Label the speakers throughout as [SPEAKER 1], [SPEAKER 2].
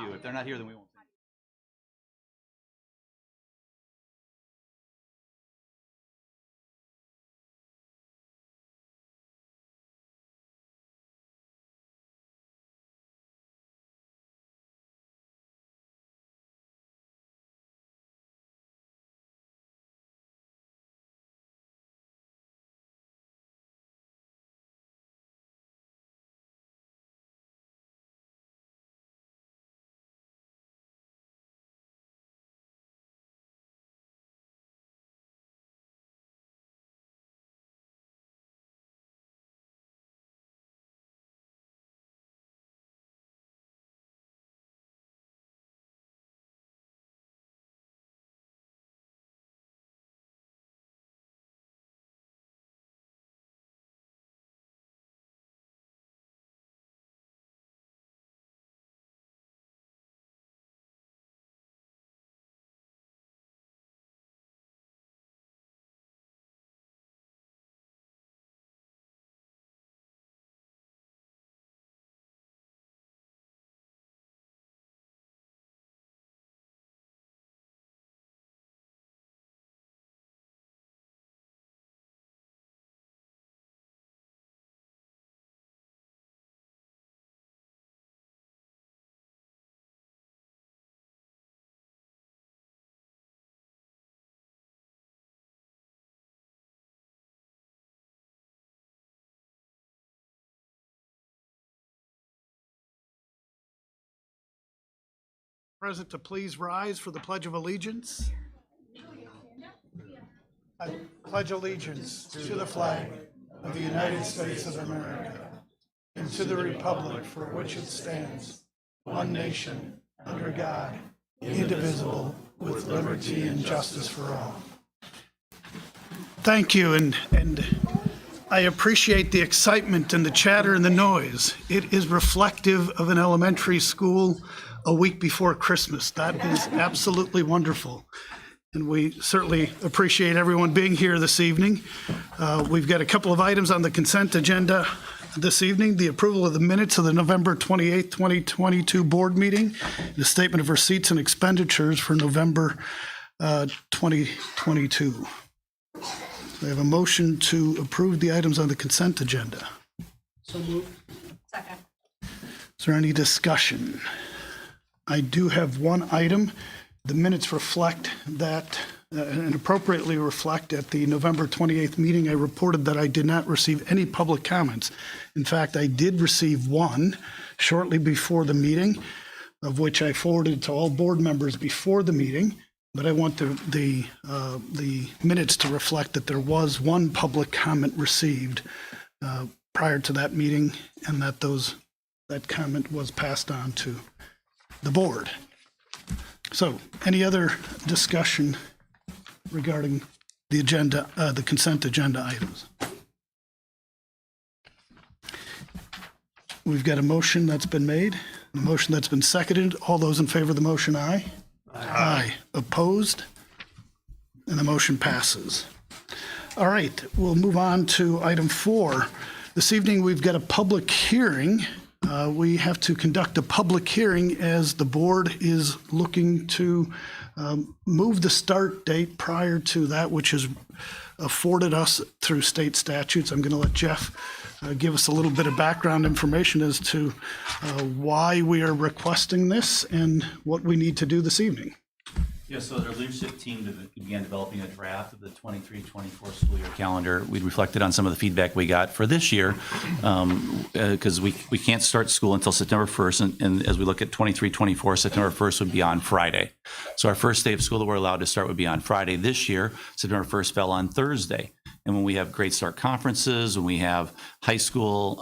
[SPEAKER 1] you. If they're not here, then we won't see you.
[SPEAKER 2] Present to please rise for the Pledge of Allegiance. I pledge allegiance to the flag of the United States of America and to the republic for which it stands, one nation, under God, indivisible, with liberty and justice for all. Thank you, and I appreciate the excitement and the chatter and the noise. It is reflective of an elementary school a week before Christmas. That is absolutely wonderful. And we certainly appreciate everyone being here this evening. We've got a couple of items on the consent agenda this evening: the approval of the minutes of the November 28th, 2022 board meeting, the statement of receipts and expenditures for November 2022. I have a motion to approve the items on the consent agenda.
[SPEAKER 3] So moved.
[SPEAKER 4] Second.
[SPEAKER 2] Is there any discussion? I do have one item. The minutes reflect that, and appropriately reflect, at the November 28th meeting, I reported that I did not receive any public comments. In fact, I did receive one shortly before the meeting, of which I forwarded to all board members before the meeting. But I want the minutes to reflect that there was one public comment received prior to that meeting, and that that comment was passed on to the board. So, any other discussion regarding the agenda, the consent agenda items? We've got a motion that's been made, a motion that's been seconded. All those in favor of the motion, aye. Aye. Opposed? And the motion passes. All right, we'll move on to item 4. This evening, we've got a public hearing. We have to conduct a public hearing as the board is looking to move the start date prior to that which is afforded us through state statutes. I'm going to let Jeff give us a little bit of background information as to why we are requesting this and what we need to do this evening.
[SPEAKER 1] Yeah, so our leadership team began developing a draft of the 23-24 school year calendar. We reflected on some of the feedback we got for this year, because we can't start school until September 1st. And as we look at 23-24, September 1st would be on Friday. So our first day of school that we're allowed to start would be on Friday. This year, September 1st fell on Thursday. And when we have Great Start conferences, when we have high school,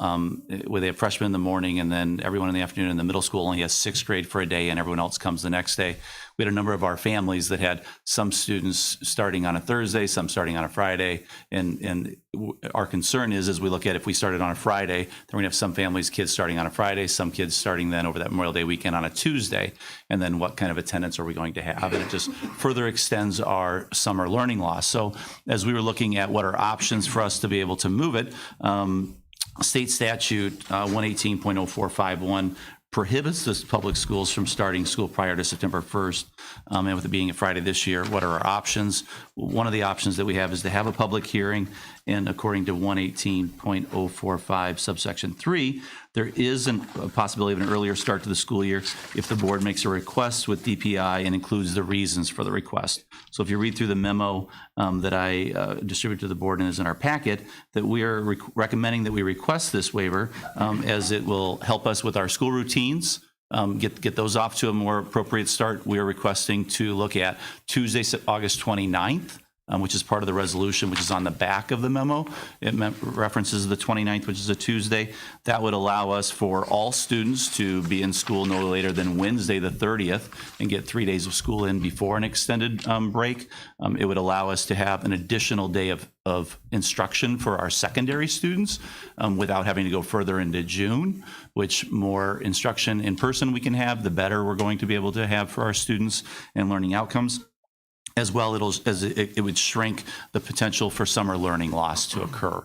[SPEAKER 1] where they have freshmen in the morning and then everyone in the afternoon, and the middle school only has 6th grade for a day and everyone else comes the next day. We had a number of our families that had some students starting on a Thursday, some starting on a Friday. And our concern is, as we look at, if we started on a Friday, then we're gonna have some families' kids starting on a Friday, some kids starting then over that Memorial Day weekend on a Tuesday. And then what kind of attendance are we going to have? And it just further extends our summer learning loss. So as we were looking at what are options for us to be able to move it, state statute 118.0451 prohibits the public schools from starting school prior to September 1st, and with it being a Friday this year, what are our options? One of the options that we have is to have a public hearing, and according to 118.045 subsection 3, there is a possibility of an earlier start to the school year if the board makes a request with DPI and includes the reasons for the request. So if you read through the memo that I distributed to the board and is in our packet, that we are recommending that we request this waiver as it will help us with our school routines, get those off to a more appropriate start. We are requesting to look at Tuesday, August 29th, which is part of the resolution, which is on the back of the memo. It references the 29th, which is a Tuesday. That would allow us for all students to be in school no later than Wednesday the 30th and get 3 days of school in before an extended break. It would allow us to have an additional day of instruction for our secondary students without having to go further into June, which more instruction in person we can have, the better we're going to be able to have for our students and learning outcomes. As well, it would shrink the potential for summer learning loss to occur.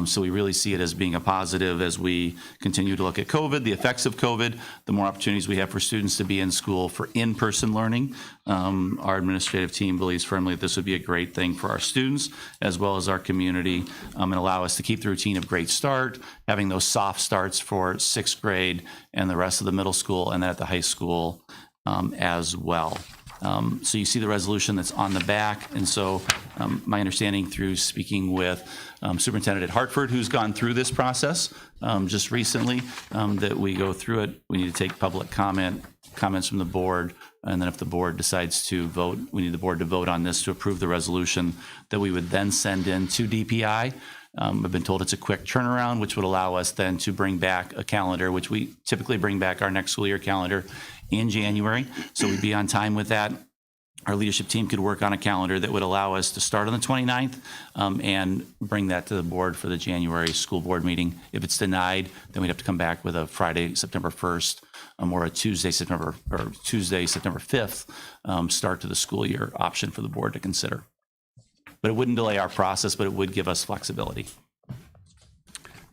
[SPEAKER 1] So we really see it as being a positive as we continue to look at COVID, the effects of COVID, the more opportunities we have for students to be in school for in-person learning. Our administrative team believes firmly that this would be a great thing for our students as well as our community and allow us to keep the routine of Great Start, having those soft starts for sixth grade and the rest of the middle school and then at the high school as well. So you see the resolution that's on the back. And so my understanding through speaking with Superintendent at Hartford, who's gone through this process just recently, that we go through it. We need to take public comments from the board. And then if the board decides to vote, we need the board to vote on this to approve the resolution that we would then send in to DPI. I've been told it's a quick turnaround, which would allow us then to bring back a calendar, which we typically bring back our next school year calendar in January. So we'd be on time with that. Our leadership team could work on a calendar that would allow us to start on the 29th and bring that to the board for the January school board meeting. If it's denied, then we'd have to come back with a Friday, September 1st or a Tuesday, September 5th start to the school year option for the board to consider. But it wouldn't delay our process, but it would give us flexibility.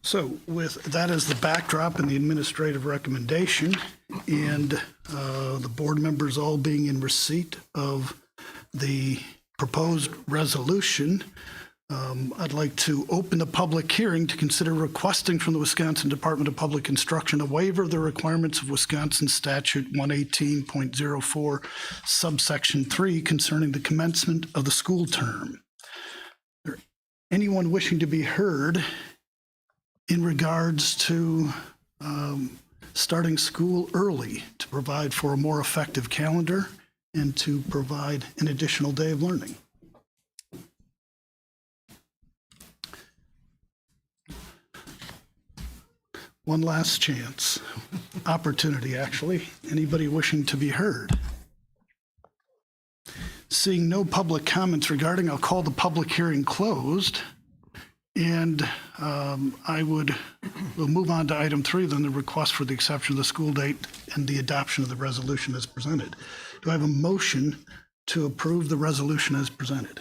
[SPEAKER 2] So with that as the backdrop and the administrative recommendation and the board members all being in receipt of the proposed resolution, I'd like to open a public hearing to consider requesting from the Wisconsin Department of Public Instruction a waiver of the requirements of Wisconsin Statute 118.04 subsection 3 concerning the commencement of the school term. Anyone wishing to be heard in regards to starting school early to provide for a more effective calendar and to provide an additional day of learning? One last chance, opportunity actually. Anybody wishing to be heard? Seeing no public comments regarding, I'll call the public hearing closed. And we'll move on to item 3, then the request for the exception of the school date and the adoption of the resolution as presented. Do I have a motion to approve the resolution as presented?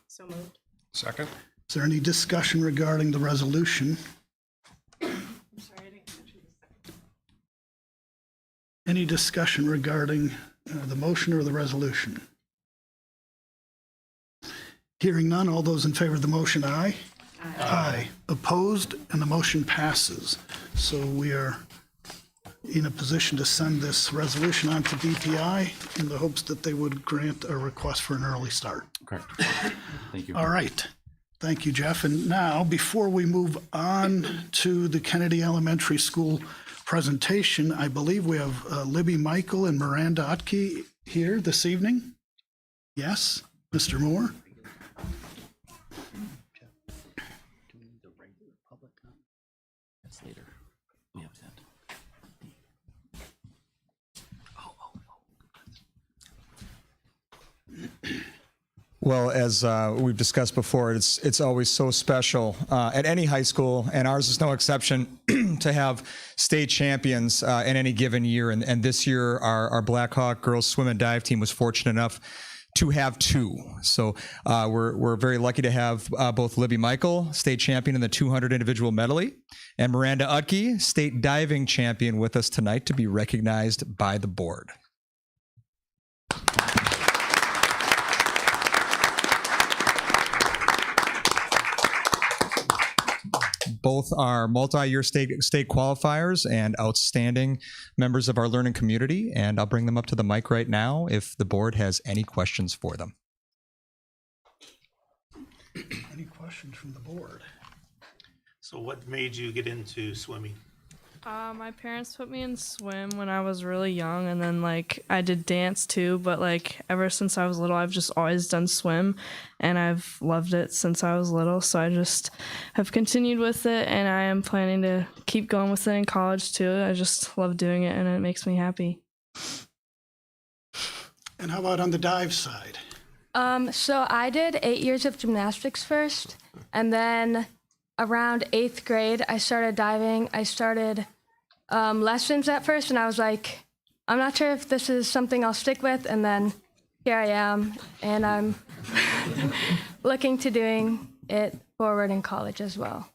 [SPEAKER 3] So moved.
[SPEAKER 4] Second.
[SPEAKER 2] Is there any discussion regarding the resolution?
[SPEAKER 3] I'm sorry, I didn't catch you the second.
[SPEAKER 2] Any discussion regarding the motion or the resolution? Hearing none, all those in favor of the motion, aye. Aye. Opposed, and the motion passes. So we are in a position to send this resolution on to DPI in the hopes that they would grant a request for an early start.
[SPEAKER 1] Correct. Thank you.
[SPEAKER 2] All right. Thank you, Jeff. And now, before we move on to the Kennedy Elementary School presentation, I believe we have Libby Michael and Miranda Otke here this evening. Yes, Mr. Moore?
[SPEAKER 1] Later. We have that.
[SPEAKER 4] Well, as we've discussed before, it's always so special at any high school, and ours is no exception, to have state champions in any given year. And this year, our Blackhawk girls swim and dive team was fortunate enough to have two. So we're very lucky to have both Libby Michael, state champion in the 200 individual medley, and Miranda Utke, state diving champion, with us tonight to be recognized by the board. Both are multi-year state qualifiers and outstanding members of our learning community, and I'll bring them up to the mic right now if the board has any questions for them.
[SPEAKER 2] Any questions from the board?
[SPEAKER 5] So what made you get into swimming?
[SPEAKER 3] My parents put me in swim when I was really young, and then like I did dance too, but like ever since I was little I've just always done swim, and I've loved it since I was little, so I just have continued with it, and I am planning to keep going with it in college too. I just love doing it and it makes me happy.
[SPEAKER 2] And how about on the dive side?
[SPEAKER 6] So I did 8 years of gymnastics first, and then around 8th grade, I started diving. I started lessons at first, and I was like, I'm not sure if this is something I'll stick with, and then here I am, and I'm looking to doing it forward in college as well.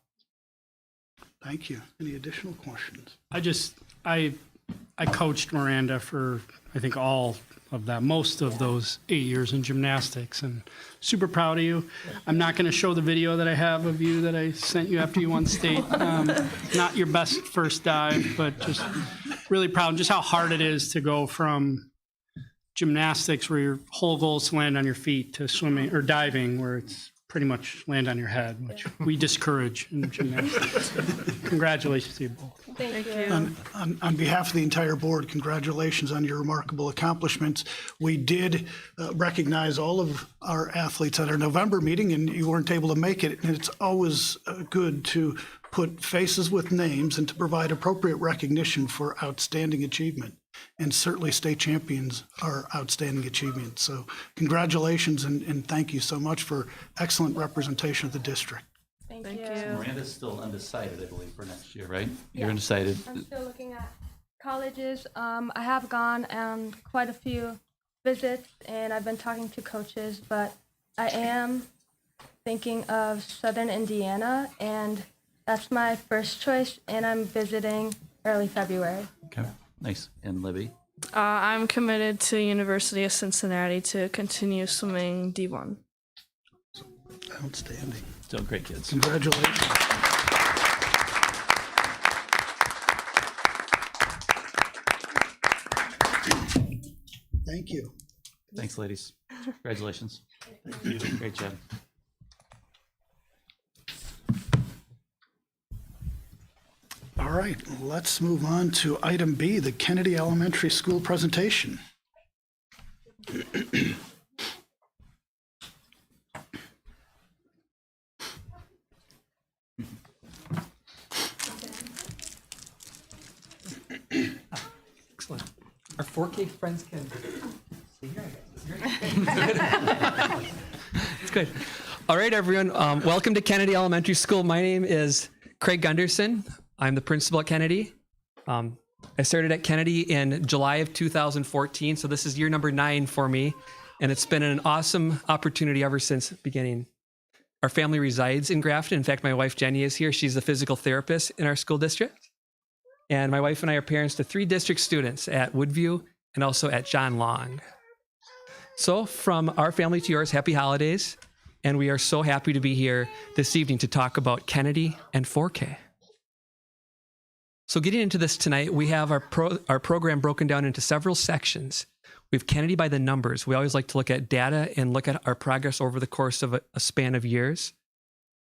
[SPEAKER 2] Thank you. Any additional questions?
[SPEAKER 7] I coached Miranda for, I think, all of that, most of those 8 years in gymnastics, and super proud of you. I'm not going to show the video that I have of you that I sent you after you won state. Not your best first dive, but just really proud just how hard it is to go from gymnastics, where your whole goal is to land on your feet, to swimming or diving, where it's pretty much land on your head, which we discourage in gymnastics. Congratulations to you both.
[SPEAKER 6] Thank you.
[SPEAKER 2] On behalf of the entire board, congratulations on your remarkable accomplishments. We did recognize all of our athletes at our November meeting, and you weren't able to make it. And it's always good to put faces with names and to provide appropriate recognition for outstanding achievement. And certainly state champions are outstanding achievements. So congratulations and thank you so much for excellent representation of the district.
[SPEAKER 6] Thank
[SPEAKER 3] Thank
[SPEAKER 6] you.
[SPEAKER 3] you.
[SPEAKER 1] Miranda's still undecided, I believe, for next year, right? You're undecided.
[SPEAKER 6] I'm still looking at colleges. I have gone on quite a few visits, and I've been talking to coaches, but I am thinking of Southern Indiana, and that's my first choice, and I'm visiting early February.
[SPEAKER 1] Okay, nice. And Libby?
[SPEAKER 3] I'm committed to University of Cincinnati to continue swimming D1.
[SPEAKER 2] Outstanding.
[SPEAKER 1] Still great kids.
[SPEAKER 2] Congratulations. Thank you.
[SPEAKER 1] Thanks, ladies. Congratulations. Thank you. Great job.
[SPEAKER 2] All right, let's move on to item B, the Kennedy Elementary School presentation.
[SPEAKER 8] Excellent. Our 4K friends can see here. It's good. All right, everyone. Welcome to Kennedy Elementary School. My name is Craig Gunderson. I'm the principal at Kennedy. I started at Kennedy in July of 2014, so this is year number 9 for me, and it's been an awesome opportunity ever since beginning. Our family resides in Grafton. In fact, my wife Jenny is here. She's the physical therapist in our school district. And my wife and I are parents to 3 district students at Woodview and also at John Long. So from our family to yours, happy holidays. And we are so happy to be here this evening to talk about Kennedy and 4K. So getting into this tonight, we have our program broken down into several sections. We have Kennedy by the numbers. We always like to look at data and look at our progress over the course of a span of years.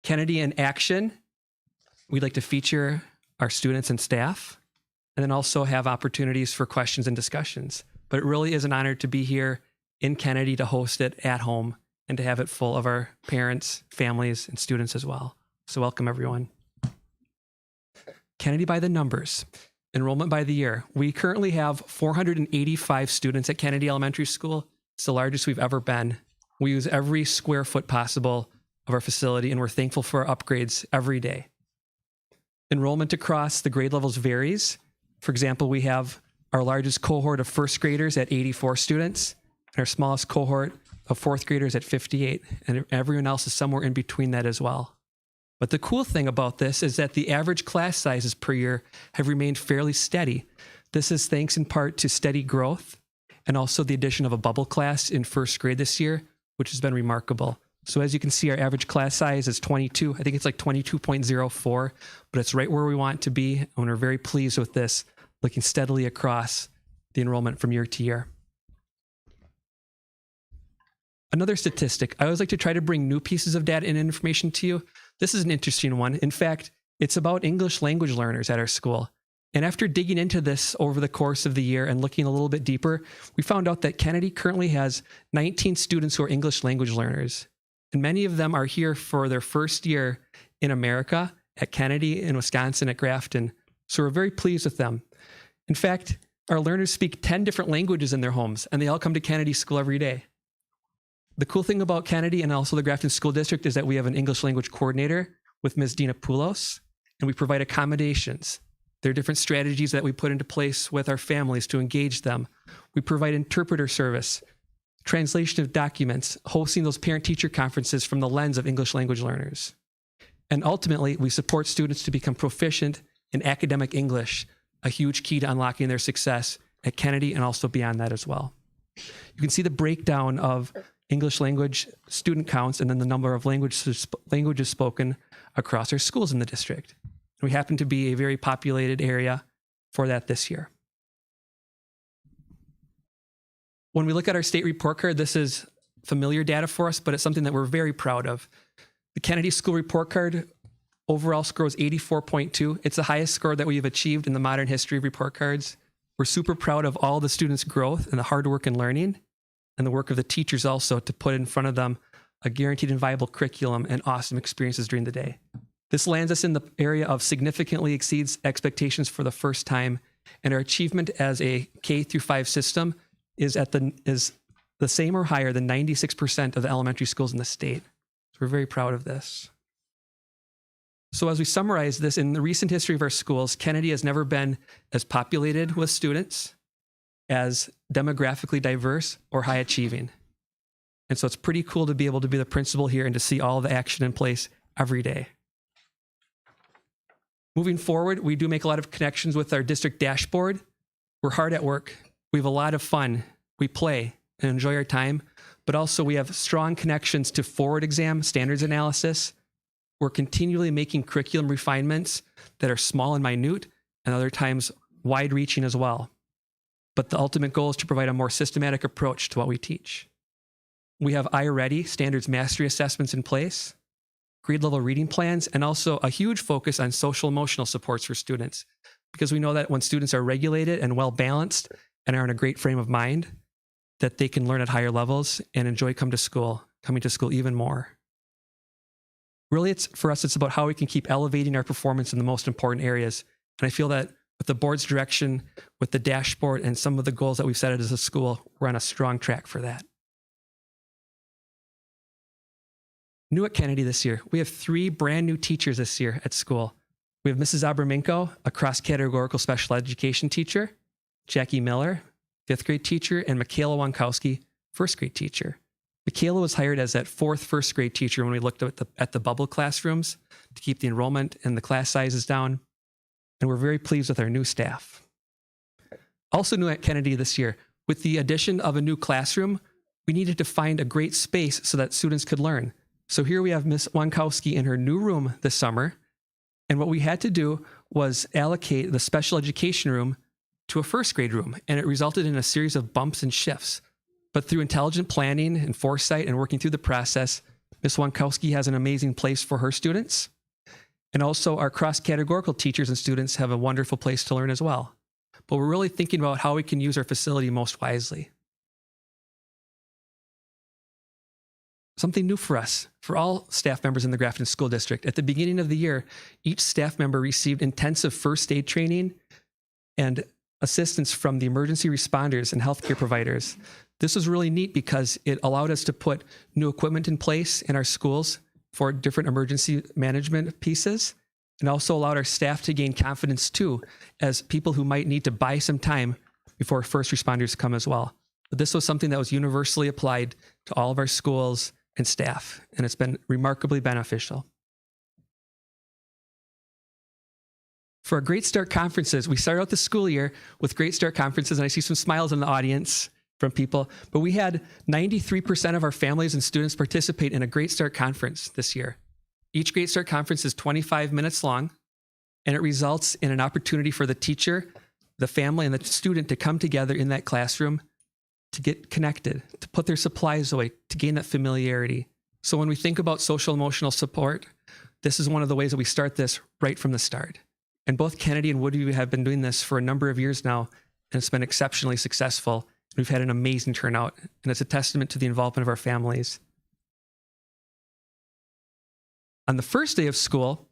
[SPEAKER 8] Kennedy in action. We'd like to feature our students and staff, and then also have opportunities for questions and discussions. But it really is an honor to be here in Kennedy to host it at home and to have it full of our parents, families, and students as well. So welcome, everyone. Kennedy by the numbers. Enrollment by the year. We currently have 485 students at Kennedy Elementary School. It's the largest we've ever been. We use every square foot possible of our facility, and we're thankful for our upgrades every day. Enrollment across the grade levels varies. For example, we have our largest cohort of first graders at 84 students, and our smallest cohort of fourth graders at 58, and everyone else is somewhere in between that as well. But the cool thing about this is that the average class sizes per year have remained fairly steady. This is thanks in part to steady growth and also the addition of a bubble class in first grade this year, which has been remarkable. So as you can see, our average class size is 22. I think it's like 22.04, but it's right where we want to be. And we're very pleased with this, looking steadily across the enrollment from year to year. Another statistic, I always like to try to bring new pieces of data and information to you. This is an interesting one. In fact, it's about English language learners at our school. And after digging into this over the course of the year and looking a little bit deeper, we found out that Kennedy currently has 19 students who are English language learners. And many of them are here for their first year in America at Kennedy, in Wisconsin, at Grafton. So we're very pleased with them. In fact, our learners speak 10 different languages in their homes, and they all come to Kennedy School every day. The cool thing about Kennedy and also the Grafton School District is that we have an English language coordinator with Ms. Dina Poulos, and we provide accommodations. There are different strategies that we put into place with our families to engage them. We provide interpreter service, translation of documents, hosting those parent-teacher conferences from the lens of English language learners. And ultimately, we support students to become proficient in academic English, a huge key to unlocking their success at Kennedy and also beyond that as well. You can see the breakdown of English language student counts and then the number of languages spoken across our schools in the district. We happen to be a very populated area for that this year. When we look at our state report card, this is familiar data for us, but it's something that we're very proud of. The Kennedy School Report Card overall score is 84.2. It's the highest score that we have achieved in the modern history of report cards. We're super proud of all the students' growth and the hard work and learning, and the work of the teachers also to put in front of them a guaranteed and viable curriculum and awesome experiences during the day. This lands us in the area of significantly exceeds expectations for the first time, and our achievement as a K-5 system is the same or higher than 96% of the elementary schools in the state. So we're very proud of this. So as we summarize this, in the recent history of our schools, Kennedy has never been as populated with students, as demographically diverse, or high achieving. And so it's pretty cool to be able to be the principal here and to see all the action in place every day. Moving forward, we do make a lot of connections with our district dashboard. We're hard at work. We have a lot of fun. We play and enjoy our time, but also we have strong connections to forward exam standards analysis. We're continually making curriculum refinements that are small and minute, and other times wide-reaching as well. But the ultimate goal is to provide a more systematic approach to what we teach. We have iReady standards mastery assessments in place, grade level reading plans, and also a huge focus on social emotional supports for students, because we know that when students are regulated and well balanced and are in a great frame of mind, that they can learn at higher levels and enjoy coming to school even more. Really, it's about how we can keep elevating our performance in the most important areas. And I feel that with the board's direction, with the dashboard, and some of the goals that we've set as a school, we're on a strong track for that. New at Kennedy this year, we have 3 brand new teachers this year at school. We have Mrs. Abraminko, a cross-categorical special education teacher, Jackie Miller, 5th grade teacher, and Michaela Wankowski, 1st grade teacher. Michaela was hired as that 4th first grade teacher when we looked at the bubble classrooms to keep the enrollment and the class sizes down. And we're very pleased with our new staff. Also new at Kennedy this year, with the addition of a new classroom, we needed to find a great space so that students could learn. So here we have Ms. Wankowski in her new room this summer. And what we had to do was allocate the special education room to a 1st grade room. And it resulted in a series of bumps and shifts. But through intelligent planning and foresight and working through the process, Ms. Wankowski has an amazing place for her students. And also our cross-categorical teachers and students have a wonderful place to learn as well. But we're really thinking about how we can use our facility most wisely. Something new for us, for all staff members in the Grafton School District. At the beginning of the year, each staff member received intensive first aid training and assistance from the emergency responders and healthcare providers. This was really neat because it allowed us to put new equipment in place in our schools for different emergency management pieces, and also allowed our staff to gain confidence too, as people who might need to buy some time before first responders come as well. but this was something that was universally applied to all of our schools and staff, and it's been remarkably beneficial. For our Great Start conferences, we started out the school year with Great Start conferences, and I see some smiles in the audience from people, but we had 93% of our families and students participate in a Great Start conference this year. Each Great Start conference is 25 minutes long, and it results in an opportunity for the teacher, the family, and the student to come together in that classroom to get connected, to put their supplies away, to gain that familiarity. So when we think about social emotional support, this is one of the ways that we start this right from the start. And both Kennedy and Woodview have been doing this for a number of years now, and it's been exceptionally successful. We've had an amazing turnout, and it's a testament to the involvement of our families. On the first day of school,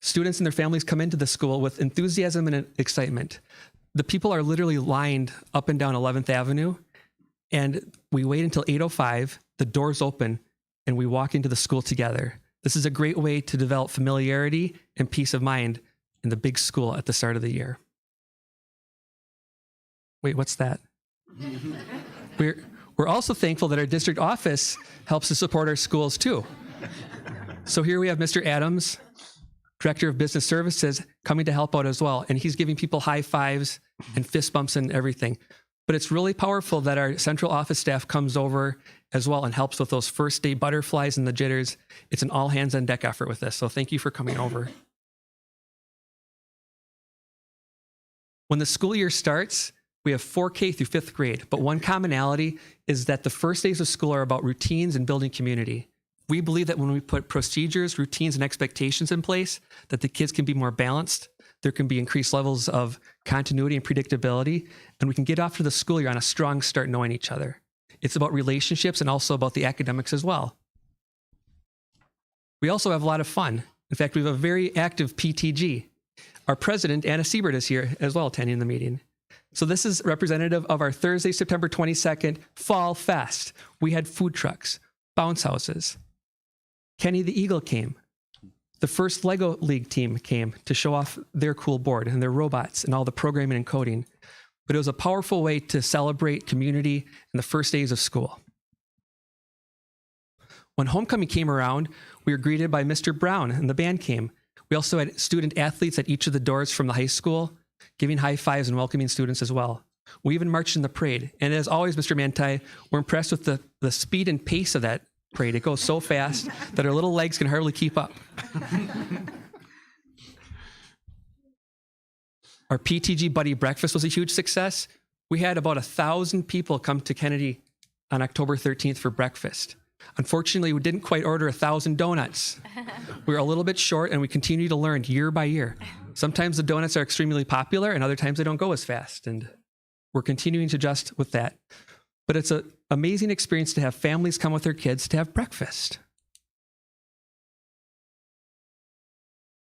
[SPEAKER 8] students and their families come into the school with enthusiasm and excitement. The people are literally lined up and down 11th Avenue, and we wait until 8:05, the doors open, and we walk into the school together. This is a great way to develop familiarity and peace of mind in the big school at the start of the year. Wait, what's that? We're also thankful that our district office helps to support our schools too. So here we have Mr. Adams, Director of Business Services, coming to help out as well. And he's giving people high fives and fist bumps and everything. But it's really powerful that our central office staff comes over as well and helps with those first day butterflies and the jitters. It's an all hands on deck effort with this. So thank you for coming over. When the school year starts, we have 4K through 5th grade, but one commonality is that the first days of school are about routines and building community. We believe that when we put procedures, routines, and expectations in place, that the kids can be more balanced, there can be increased levels of continuity and predictability, and we can get off to the school year on a strong start knowing each other. It's about relationships and also about the academics as well. We also have a lot of fun. In fact, we have a very active PTG. Our president, Anna Siebert, is here as well attending the meeting. So this is representative of our Thursday, September 22nd Fall Fest. We had food trucks, bounce houses. Kenny the Eagle came. The first Lego League team came to show off their cool board and their robots and all the programming and coding. But it was a powerful way to celebrate community in the first days of school. When homecoming came around, we were greeted by Mr. Brown and the band came. We also had student athletes at each of the doors from the high school, giving high fives and welcoming students as well. We even marched in the parade. And as always, Mr. Manti, we're impressed with the speed and pace of that parade. It goes so fast that our little legs can hardly keep up. Our PTG Buddy Breakfast was a huge success. We had about 1,000 people come to Kennedy on October 13th for breakfast. Unfortunately, we didn't quite order 1,000 donuts. We were a little bit short, and we continue to learn year by year. Sometimes the donuts are extremely popular, and other times they don't go as fast, and we're continuing to adjust with that. But it's an amazing experience to have families come with their kids to have breakfast.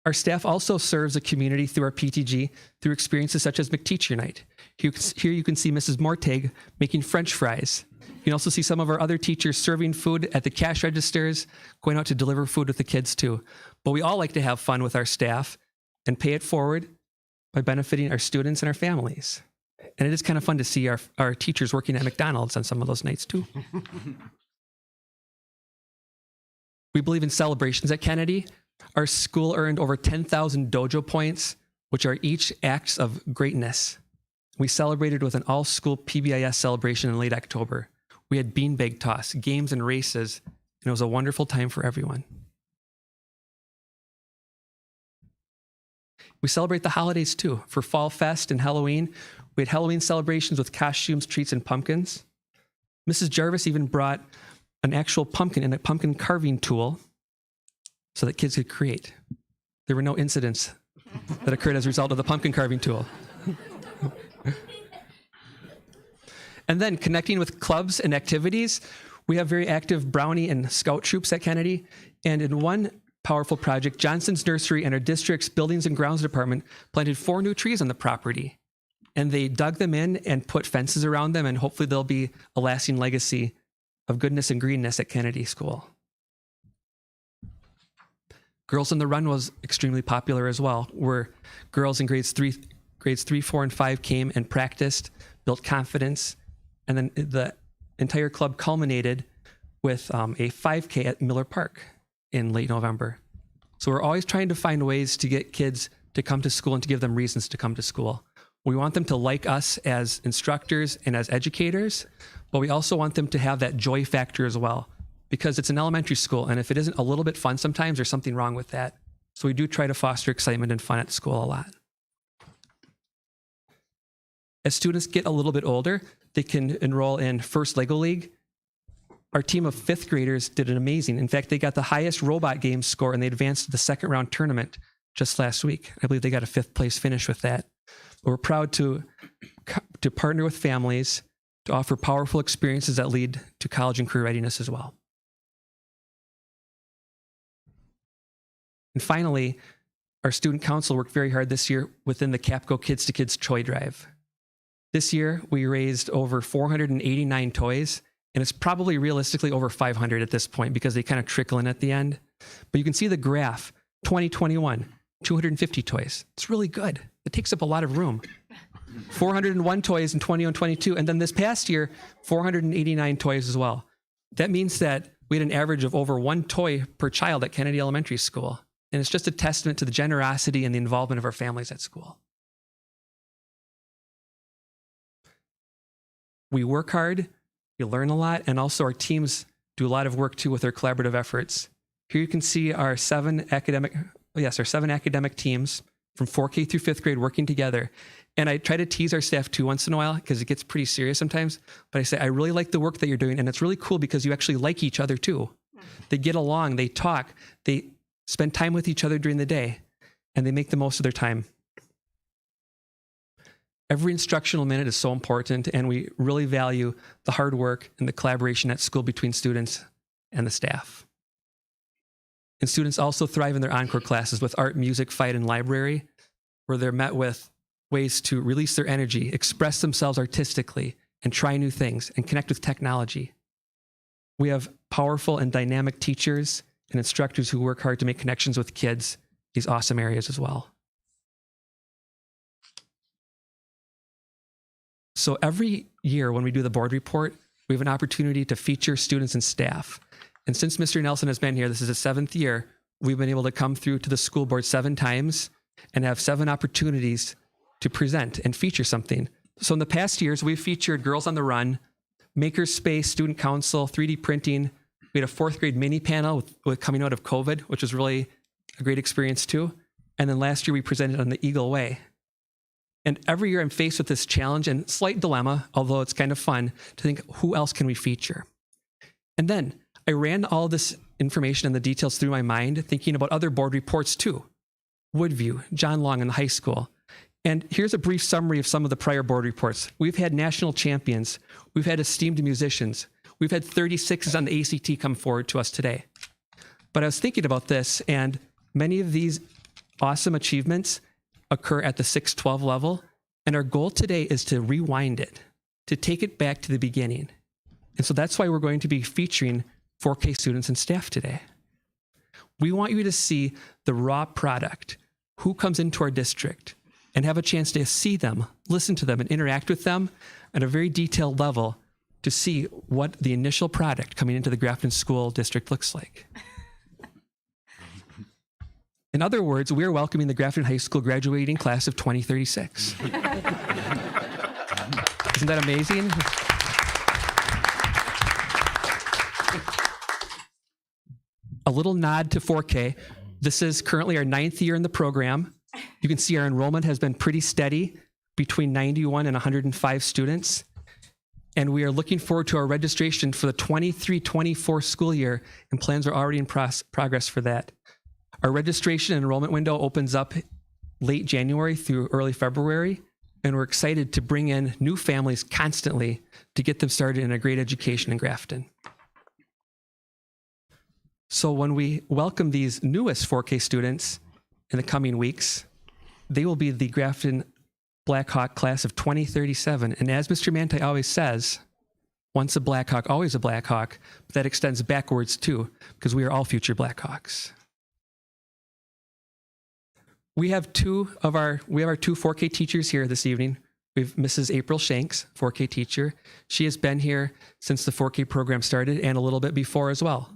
[SPEAKER 8] Our staff also serves the community through our PTG through experiences such as McTeacher Night. Here you can see Mrs. Mortag making French fries. You can also see some of our other teachers serving food at the cash registers, going out to deliver food with the kids too. But we all like to have fun with our staff and pay it forward by benefiting our students and our families. And it is kind of fun to see our teachers working at McDonald's on some of those nights too. We believe in celebrations at Kennedy. Our school earned over 10,000 dojo points, which are each acts of greatness. We celebrated with an all-school PBIS celebration in late October. We had beanbag toss, games and races, and it was a wonderful time for everyone. We celebrate the holidays too. For Fall Fest and Halloween, we had Halloween celebrations with costumes, treats, and pumpkins. Mrs. Jarvis even brought an actual pumpkin and a pumpkin carving tool so that kids could create. There were no incidents that occurred as a result of the pumpkin carving tool. And then connecting with clubs and activities, we have very active Brownie and Scout troops at Kennedy. And in one powerful project, Johnson's Nursery and our district's Buildings and Grounds Department planted 4 new trees on the property. And they dug them in and put fences around them, and hopefully there'll be a lasting legacy of goodness and greenness at Kennedy School. Girls on the Run was extremely popular as well, where girls in grades 3, 4, and 5 came and practiced, built confidence, And then the entire club culminated with a 5K at Miller Park in late November. So we're always trying to find ways to get kids to come to school and to give them reasons to come to school. We want them to like us as instructors and as educators, but we also want them to have that joy factor as well, because it's an elementary school, and if it isn't a little bit fun sometimes, there's something wrong with that. So we do try to foster excitement and fun at school a lot. As students get a little bit older, they can enroll in First Lego League. Our team of 5th graders did an amazing. In fact, they got the highest robot game score, and they advanced to the second round tournament just last week. I believe they got a 5th place finish with that. We're proud to partner with families to offer powerful experiences that lead to college and career readiness as well. And finally, our student council worked very hard this year within the Capco Kids to Kids Toy Drive. This year, we raised over 489 toys, and it's probably realistically over 500 at this point because they kind of trickle in at the end. But you can see the graph, 2021, 250 toys. It's really good. It takes up a lot of room. 401 toys in 21, 22, and then this past year, 489 toys as well. That means that we had an average of over 1 toy per child at Kennedy Elementary School. And it's just a testament to the generosity and the involvement of our families at school. We work hard, we learn a lot, and also our teams do a lot of work too with their collaborative efforts. Here you can see our 7 academic teams from 4K through 5th grade working together. And I try to tease our staff too once in a while because it gets pretty serious sometimes. But I say, I really like the work that you're doing. And it's really cool because you actually like each other too. They get along, they talk, they spend time with each other during the day, and they make the most of their time. Every instructional minute is so important, and we really value the hard work and the collaboration at school between students and the staff. And students also thrive in their encore classes with art, music, fight, and library, where they're met with ways to release their energy, express themselves artistically, and try new things, and connect with technology. We have powerful and dynamic teachers and instructors who work hard to make connections with kids, these awesome areas as well. So every year when we do the board report, we have an opportunity to feature students and staff. And since Mr. Nelson has been here, this is his 7th year, we've been able to come through to the school board 7 times and have 7 opportunities to present and feature something. So in the past years, we've featured Girls on the Run, Makerspace, Student Council, 3D printing. We had a 4th grade mini panel with coming out of COVID, which was really a great experience too. And then last year we presented on the Eagle Way. And every year I'm faced with this challenge and slight dilemma, although it's kind of fun to think, who else can we feature? And then I ran all this information and the details through my mind, thinking about other board reports too. Woodview, John Long in the high school. And here's a brief summary of some of the prior board reports. We've had national champions. We've had esteemed musicians. We've had 36s on the ACT come forward to us today. But I was thinking about this, and many of these awesome achievements occur at the 6-12 level. And our goal today is to rewind it, to take it back to the beginning. And so that's why we're going to be featuring 4K students and staff today. We want you to see the raw product, who comes into our district, and have a chance to see them, listen to them, and interact with them at a very detailed level to see what the initial product coming into the Grafton School District looks like. In other words, we are welcoming the Grafton High School graduating class of 2036. Isn't that amazing? A little nod to 4K. This is currently our 9th year in the program. You can see our enrollment has been pretty steady, between 91 and 105 students. And we are looking forward to our registration for the 23-24 school year, and plans are already in progress for that. Our registration and enrollment window opens up late January through early February, and we're excited to bring in new families constantly to get them started in a great education in Grafton. So when we welcome these newest 4K students in the coming weeks, they will be the Grafton Blackhawk class of 2037. And as Mr. Manti always says, once a Blackhawk, always a Blackhawk, but that extends backwards too, because we are all future Blackhawks. We have two 4K teachers here this evening. We have Mrs. April Shanks, 4K teacher. She has been here since the 4K program started and a little bit before as well.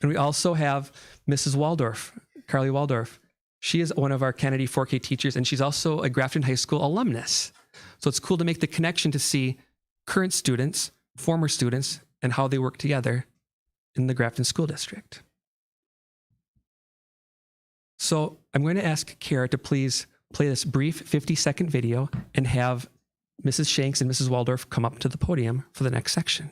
[SPEAKER 8] And we also have Mrs. Waldorf, Carly Waldorf. She is one of our Kennedy 4K teachers, and she's also a Grafton High School alumnus. So it's cool to make the connection to see current students, former students, and how they work together in the Grafton School District. So I'm going to ask Kara to please play this brief 50-second video and have Mrs. Shanks and Mrs. Waldorf come up to the podium for the next section.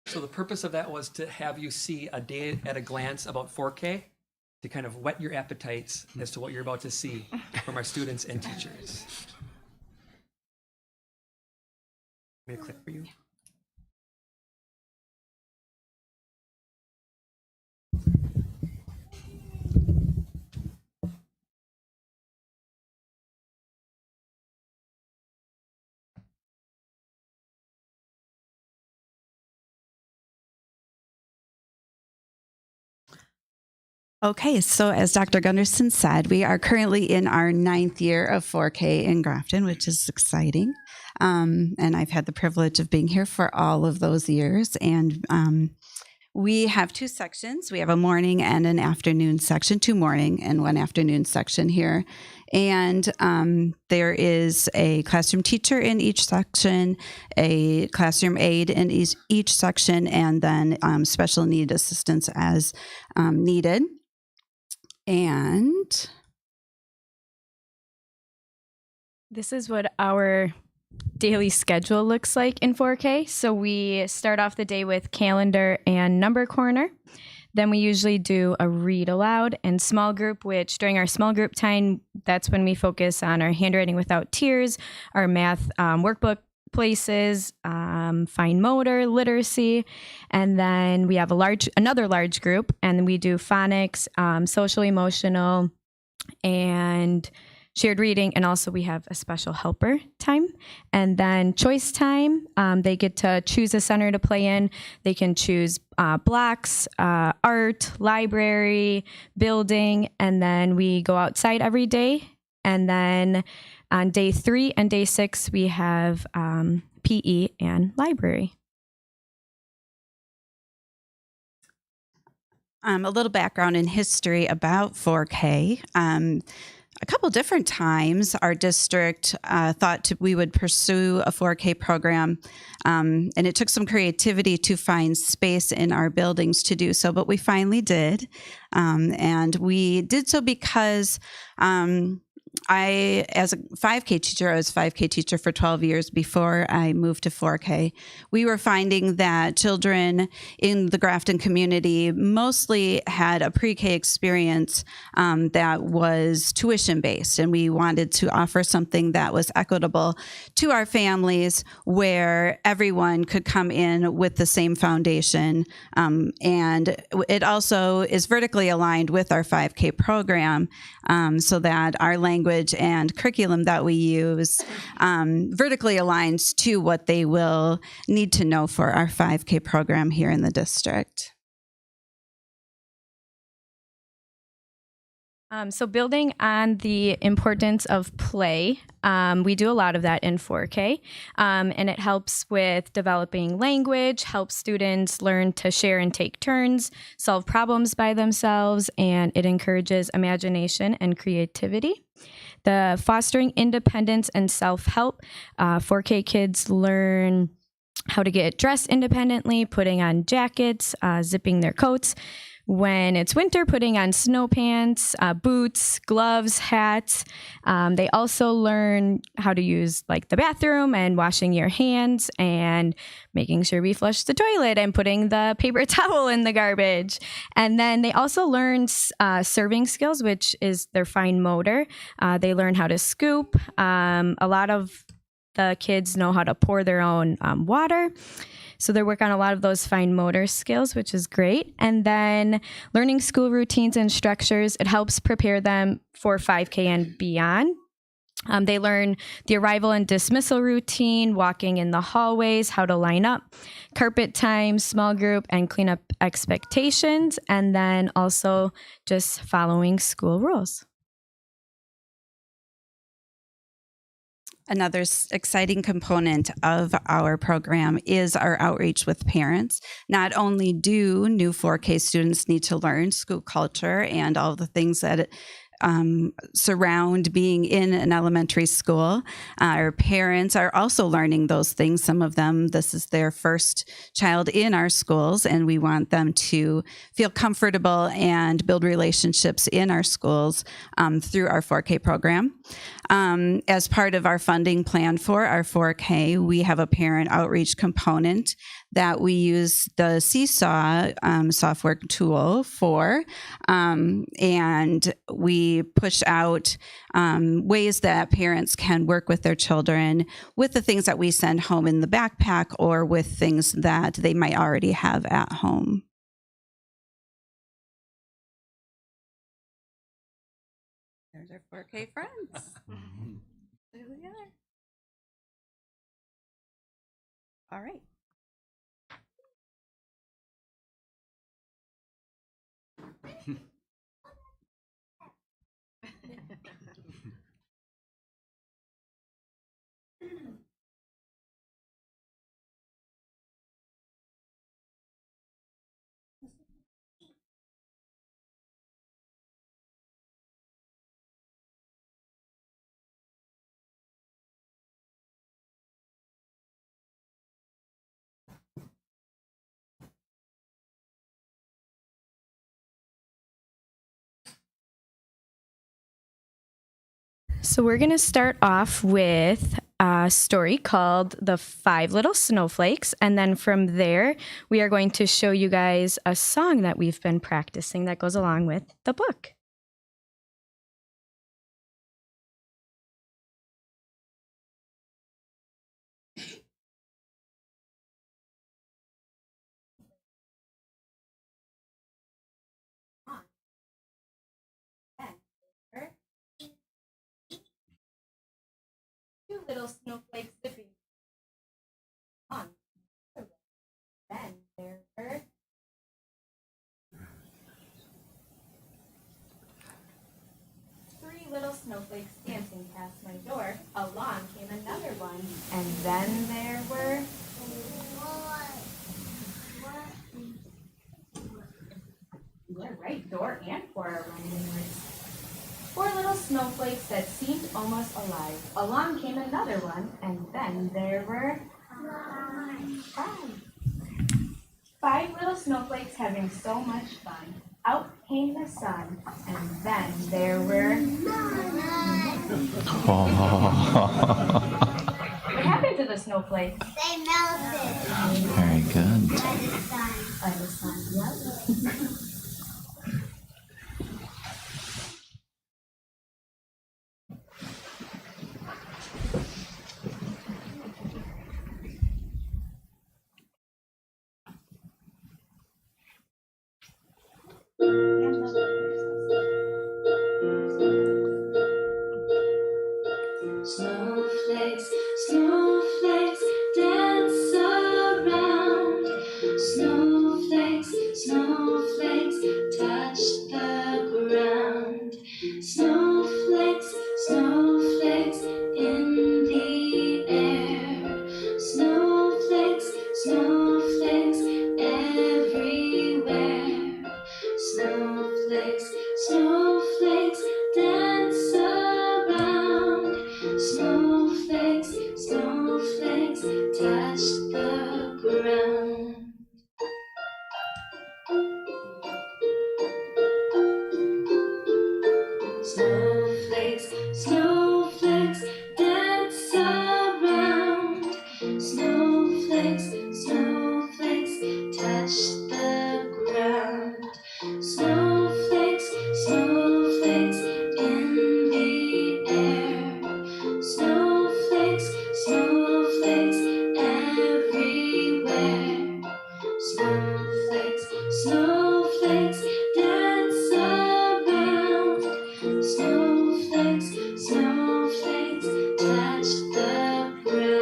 [SPEAKER 8] So the purpose of that was to have you see a day at a glance about 4K to kind of whet your appetites as to what you're about to see from our students and teachers. May I click for you?
[SPEAKER 9] Okay, so as Dr. Gunderson said, we are currently in our 9th year of 4K in Grafton, which is exciting. And I've had the privilege of being here for all of those years. And we have 2 sections. We have a morning and an afternoon section, 2 morning and 1 afternoon section here. And there is a classroom teacher in each section, a classroom aide in each section, and then special need assistance as needed. And
[SPEAKER 10] this is what our daily schedule looks like in 4K. So we start off the day with calendar and number corner. Then we usually do a read aloud and small group, which during our small group time, that's when we focus on our handwriting without tears, our math workbook places, fine motor, literacy, and then we have another large group, and we do phonics, social emotional, and shared reading, and also we have a special helper time. And then choice time, they get to choose a center to play in. They can choose blocks, art, library, building, and then we go outside every day. And then on day 3 and day 6, we have PE and library.
[SPEAKER 9] a little background in history about 4K. A couple different times our district thought we would pursue a 4K program, and it took some creativity to find space in our buildings to do so, but we finally did. And we did so because as a 5K teacher, I was a 5K teacher for 12 years before I moved to 4K. We were finding that children in the Grafton community mostly had a pre-K experience that was tuition-based, and we wanted to offer something that was equitable to our families where everyone could come in with the same foundation. And it also is vertically aligned with our 5K program so that our language and curriculum that we use vertically aligns to what they will need to know for our 5K program here in the district.
[SPEAKER 10] So building on the importance of play, we do a lot of that in 4K, and it helps with developing language, helps students learn to share and take turns, solve problems by themselves, and it encourages imagination and creativity. The fostering independence and self-help, 4K kids learn how to get dressed independently, putting on jackets, zipping their coats. When it's winter, putting on snow pants, boots, gloves, hats. They also learn how to use like the bathroom and washing your hands and making sure we flush the toilet and putting the paper towel in the garbage. And then they also learn serving skills, which is their fine motor. They learn how to scoop. A lot of the kids know how to pour their own water. So they work on a lot of those fine motor skills, which is great. And then learning school routines and structures, it helps prepare them for 5K and beyond. They learn the arrival and dismissal routine, walking in the hallways, how to line up, carpet time, small group, and clean up expectations, and then also just following school rules.
[SPEAKER 9] Another exciting component of our program is our outreach with parents. Not only do new 4K students need to learn school culture and all the things that surround being in an elementary school, our parents are also learning those things. Some of them, this is their first child in our schools, and we want them to feel comfortable and build relationships in our schools through our 4K program. As part of our funding plan for our 4K, we have a parent outreach component that we use the Seesaw software tool for, and we push out ways that parents can work with their children with the things that we send home in the backpack or with things that they might already have at home. There's our 4K friends. There we are. All right.
[SPEAKER 10] So we're going to start off with a story called The 5 Little Snowflakes. And then from there, we are going to show you guys a song that we've been practicing that goes along with the book. Two little snowflakes dipping on. Then there were 3 little snowflakes dancing past my door. Along came another one, and then there were 4 are running inwards. 4 little snowflakes that seemed almost alive. Along came another one, and then there were 5. 5 little snowflakes having so much fun.
[SPEAKER 11] Out came the sun, and then there were. What happened to the snowflakes?
[SPEAKER 12] They melted.
[SPEAKER 1] Very good.
[SPEAKER 12] By the sun.
[SPEAKER 11] By the sun, yep.
[SPEAKER 12] Snowflakes, snowflakes, dance around. Snowflakes, snowflakes, touch the ground. Snowflakes, snowflakes, in the air. Snowflakes, snowflakes, everywhere. Snowflakes, snowflakes, dance around. Snowflakes, snowflakes, touch the ground. Snowflakes, snowflakes, dance around. Snowflakes, snowflakes, touch the ground. Snowflakes, snowflakes, in the air. Snowflakes, snowflakes, everywhere. Snowflakes, snowflakes, dance around. Snowflakes, snowflakes, touch the ground.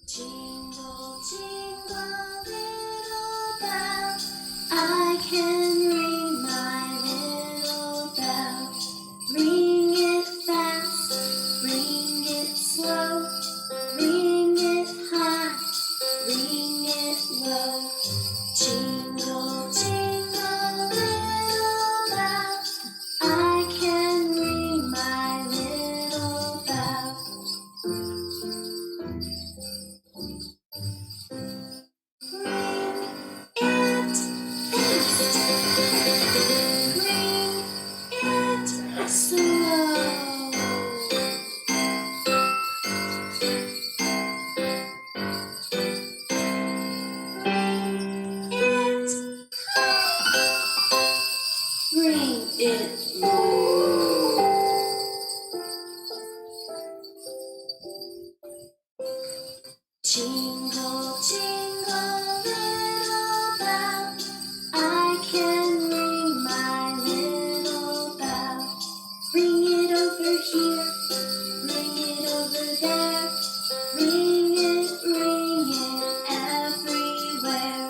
[SPEAKER 12] Jingle, jingle, little bell, I can ring my little bell. Ring it fast, ring it slow, ring it high, ring it low. Jingle, jingle, little bell, I can ring my little bell. Jingle, jingle, little bell, I can ring my little bell. Ring it over here, ring it over there, ring it everywhere.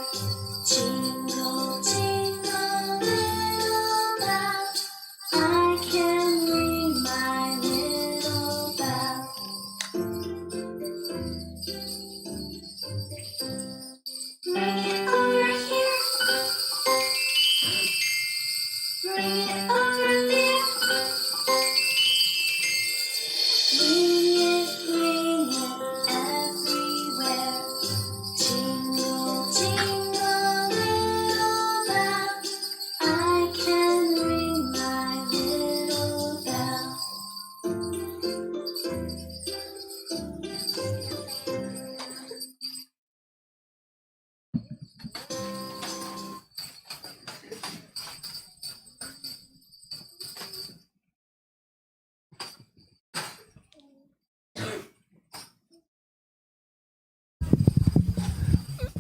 [SPEAKER 12] Jingle, jingle, little bell, I can ring my little bell. Ring it over here, ring it over there. Ring it everywhere. Jingle, jingle, little bell, I can ring my little bell.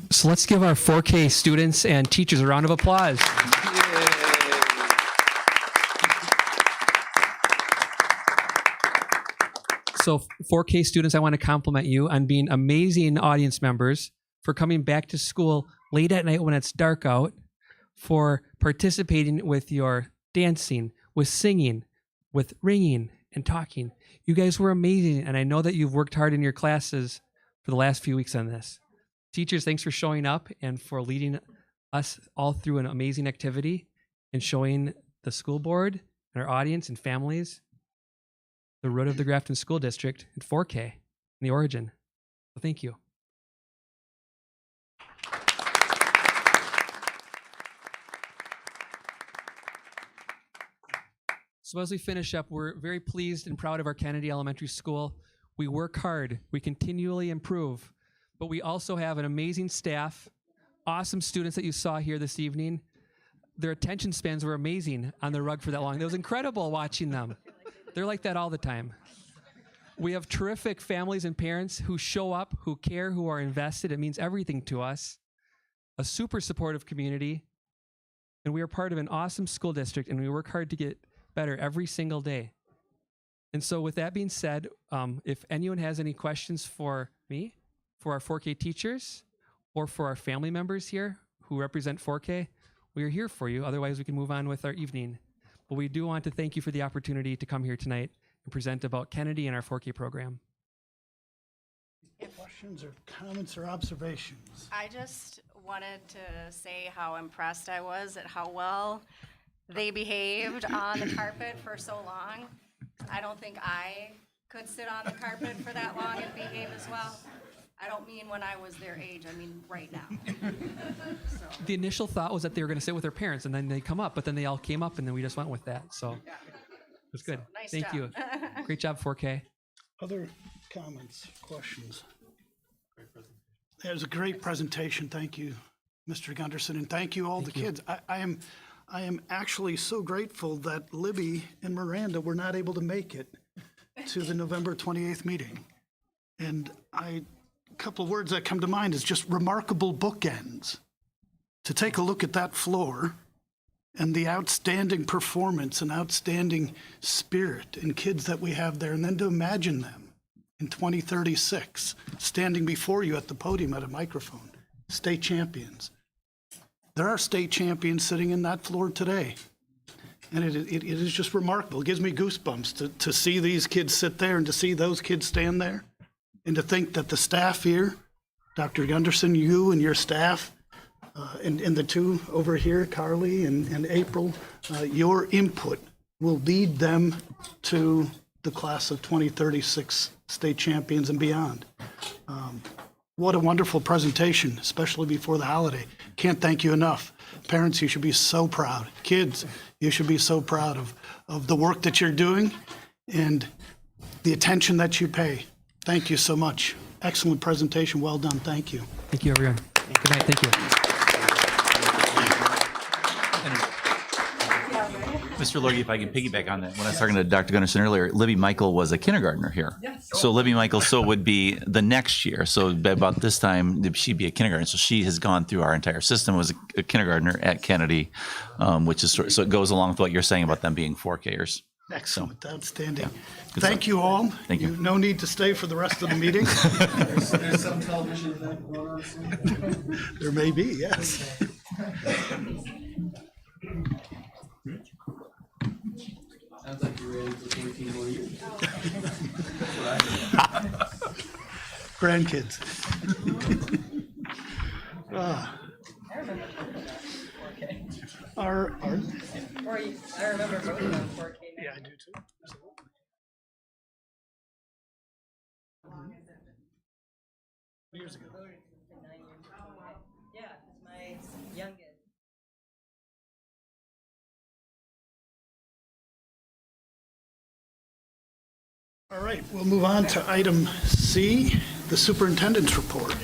[SPEAKER 8] So let's give our 4K students and teachers a round of applause. So 4K students, I want to compliment you on being amazing audience members, for coming back to school late at night when it's dark out, for participating with your dancing, with singing, with ringing and talking. You guys were amazing, and I know that you've worked hard in your classes for the last few weeks on this. Teachers, thanks for showing up and for leading us all through an amazing activity and showing the school board and our audience and families the root of the Grafton School District in 4K and the origin. So thank you. So as we finish up, we're very pleased and proud of our Kennedy Elementary School. We work hard, we continually improve, but we also have an amazing staff, awesome students that you saw here this evening. Their attention spans were amazing on the rug for that long. It was incredible watching them. They're like that all the time. We have terrific families and parents who show up, who care, who are invested. It means everything to us. A super supportive community, and we are part of an awesome school district, and we work hard to get better every single day. And so with that being said, if anyone has any questions for me, for our 4K teachers, or for our family members here who represent 4K, we are here for you. Otherwise, we can move on with our evening. But we do want to thank you for the opportunity to come here tonight and present about Kennedy and our 4K program.
[SPEAKER 2] Questions or comments or observations?
[SPEAKER 13] I just wanted to say how impressed I was at how well they behaved on the carpet for so long. I don't think I could sit on the carpet for that long and behave as well. I don't mean when I was their age, I mean right now. So.
[SPEAKER 8] The initial thought was that they were going to sit with their parents and then they come up, but then they all came up and then we just went with that. So it was good.
[SPEAKER 13] So, nice
[SPEAKER 8] Thank
[SPEAKER 13] job.
[SPEAKER 8] you. Great job, 4K.
[SPEAKER 2] Other comments, questions? It was a great presentation. Thank you, Mr. Gunderson, and thank you all the kids. I am actually so grateful that Libby and Miranda were not able to make it to the November 28th meeting. And a couple of words that come to mind is just remarkable bookends. To take a look at that floor and the outstanding performance and outstanding spirit and kids that we have there, and then to imagine them in 2036 standing before you at the podium at a microphone, state champions. There are state champions sitting in that floor today. And it is just remarkable. It gives me goosebumps to see these kids sit there and to see those kids stand there. And to think that the staff here, Dr. Gunderson, you and your staff, and the two over here, Carly and April, your input will lead them to the class of 2036 state champions and beyond. What a wonderful presentation, especially before the holiday. Can't thank you enough. Parents, you should be so proud. Kids, you should be so proud of the work that you're doing and the attention that you pay. Thank you so much. Excellent presentation. Well done. Thank you.
[SPEAKER 8] Thank you, everyone. Good night. Thank you.
[SPEAKER 1] Mr. Lorgy, if I can piggyback on that, when I was talking to Dr. Gunderson earlier, Libby Michael was a kindergartner here. So Libby Michael would be the next year. So about this time, she'd be a kindergartner. So she has gone through our entire system, was a kindergartner at Kennedy, which is so it goes along with what you're saying about them being 4Kers.
[SPEAKER 2] Excellent. Outstanding.
[SPEAKER 1] Good
[SPEAKER 2] Thank
[SPEAKER 1] stuff.
[SPEAKER 2] you all.
[SPEAKER 1] Thank you.
[SPEAKER 2] No need to stay for the rest of the meeting.
[SPEAKER 14] There's some television event going on soon.
[SPEAKER 2] There may be, yes.
[SPEAKER 14] Sounds like you're ready for 14 more years.
[SPEAKER 2] Grandkids.
[SPEAKER 15] I remember 4K.
[SPEAKER 2] Our
[SPEAKER 15] I remember voting on 4K.
[SPEAKER 2] Yeah, I do too. Absolutely. Years ago.
[SPEAKER 15] Yeah, it's my youngest.
[SPEAKER 2] All right, we'll move on to item C, the superintendent's report.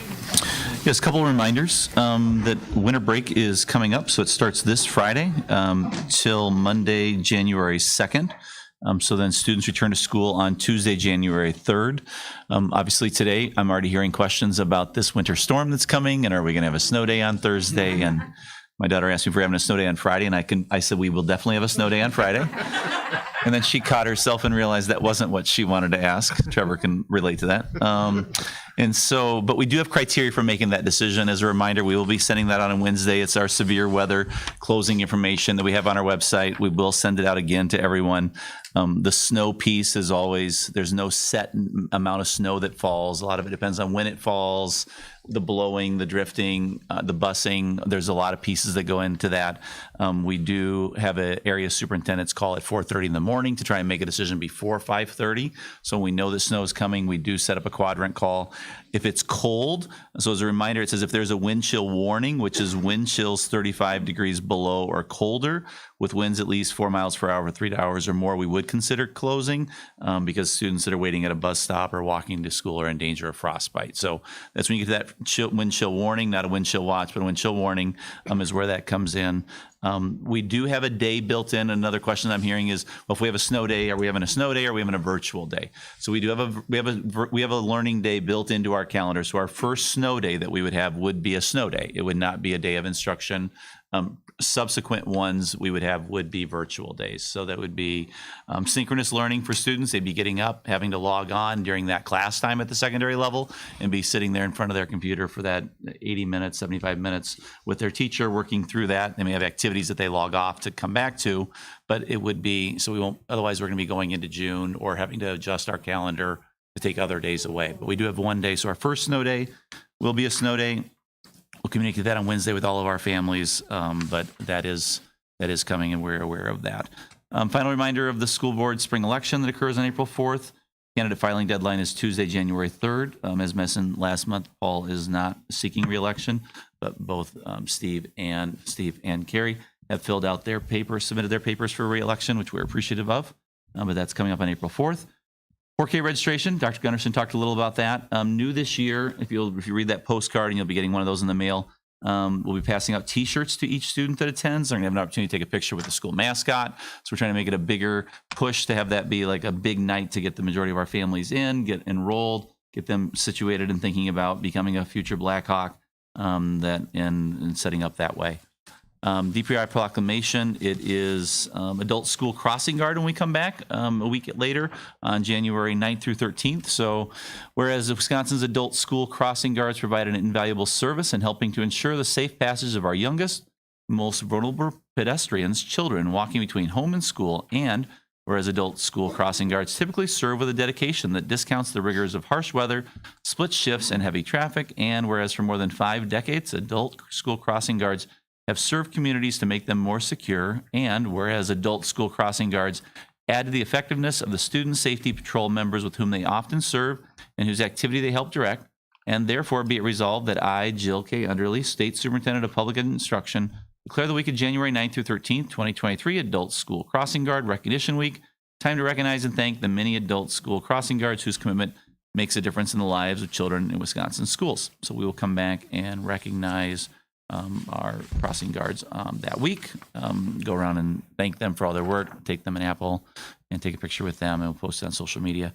[SPEAKER 1] Yes, a couple of reminders that winter break is coming up. So it starts this Friday till Monday, January 2nd. So then students return to school on Tuesday, January 3rd. Obviously today, I'm already hearing questions about this winter storm that's coming, and are we going to have a snow day on Thursday? And my daughter asked me if we're having a snow day on Friday, and I said we will definitely have a snow day on Friday. And then she caught herself and realized that wasn't what she wanted to ask. Trevor can relate to that. And so, but we do have criteria for making that decision. As a reminder, we will be sending that out on Wednesday. It's our severe weather closing information that we have on our website. We will send it out again to everyone. The snow piece is always, there's no set amount of snow that falls. A lot of it depends on when it falls, the blowing, the drifting, the busing. There's a lot of pieces that go into that. We do have an area superintendent's call at 4:30 in the morning to try and make a decision before 5:30. So when we know that snow is coming, we do set up a quadrant call. If it's cold, so as a reminder, it says if there's a wind chill warning, which is wind chills 35 degrees below or colder, with winds at least 4 miles per hour for 3 hours or more, we would consider closing because students that are waiting at a bus stop or walking to school are in danger of frostbite. So that's when you get to that wind chill warning, not a wind chill watch, but a wind chill warning is where that comes in. We do have a day built in. Another question I'm hearing is, well, if we have a snow day, are we having a snow day or are we having a virtual day? So we do have we have a learning day built into our calendar. So our first snow day that we would have would be a snow day. It would not be a day of instruction. Subsequent ones we would have would be virtual days. So that would be synchronous learning for students. They'd be getting up, having to log on during that class time at the secondary level and be sitting there in front of their computer for that 80 minutes, 75 minutes with their teacher working through that. They may have activities that they log off to come back to, but it would be, so we won't, otherwise we're going to be going into June or having to adjust our calendar to take other days away. But we do have one day. So our first snow day will be a snow day. We'll communicate that on Wednesday with all of our families, but that is coming, and we're aware of that. Final reminder of the school board spring election that occurs on April 4th. Candidate filing deadline is Tuesday, January 3rd. As mentioned last month, Paul is not seeking re-election, but both Steve and Carrie have filled out their papers, submitted their papers for re-election, which we're appreciative of. But that's coming up on April 4th. 4K registration, Dr. Gunderson talked a little about that. New this year, if you read that postcard, and you'll be getting one of those in the mail, we'll be passing out T-shirts to each student that attends. They're going to have an opportunity to take a picture with the school mascot. So we're trying to make it a bigger push to have that be like a big night to get the majority of our families in, get enrolled, get them situated and thinking about becoming a future Blackhawk, and setting up that way. DPI proclamation, it is adult school crossing guard when we come back a week later on January 9th through 13th. So whereas Wisconsin's adult school crossing guards provide an invaluable service in helping to ensure the safe passage of our youngest, most vulnerable pedestrians, children walking between home and school, and whereas adult school crossing guards typically serve with a dedication that discounts the rigors of harsh weather, split shifts, and heavy traffic, and whereas for more than 5 decades, adult school crossing guards have served communities to make them more secure, and whereas adult school crossing guards add to the effectiveness of the student safety patrol members with whom they often serve and whose activity they help direct, and therefore be it resolved that I, Jill K. Underly, State Superintendent of Public Instruction, declare the week of January 9th through 13th, 2023, Adult School Crossing Guard Recognition Week, time to recognize and thank the many adult school crossing guards whose commitment makes a difference in the lives of children in Wisconsin schools. So we will come back and recognize our crossing guards that week, go around and thank them for all their work, take them an apple and take a picture with them, and we'll post it on social media.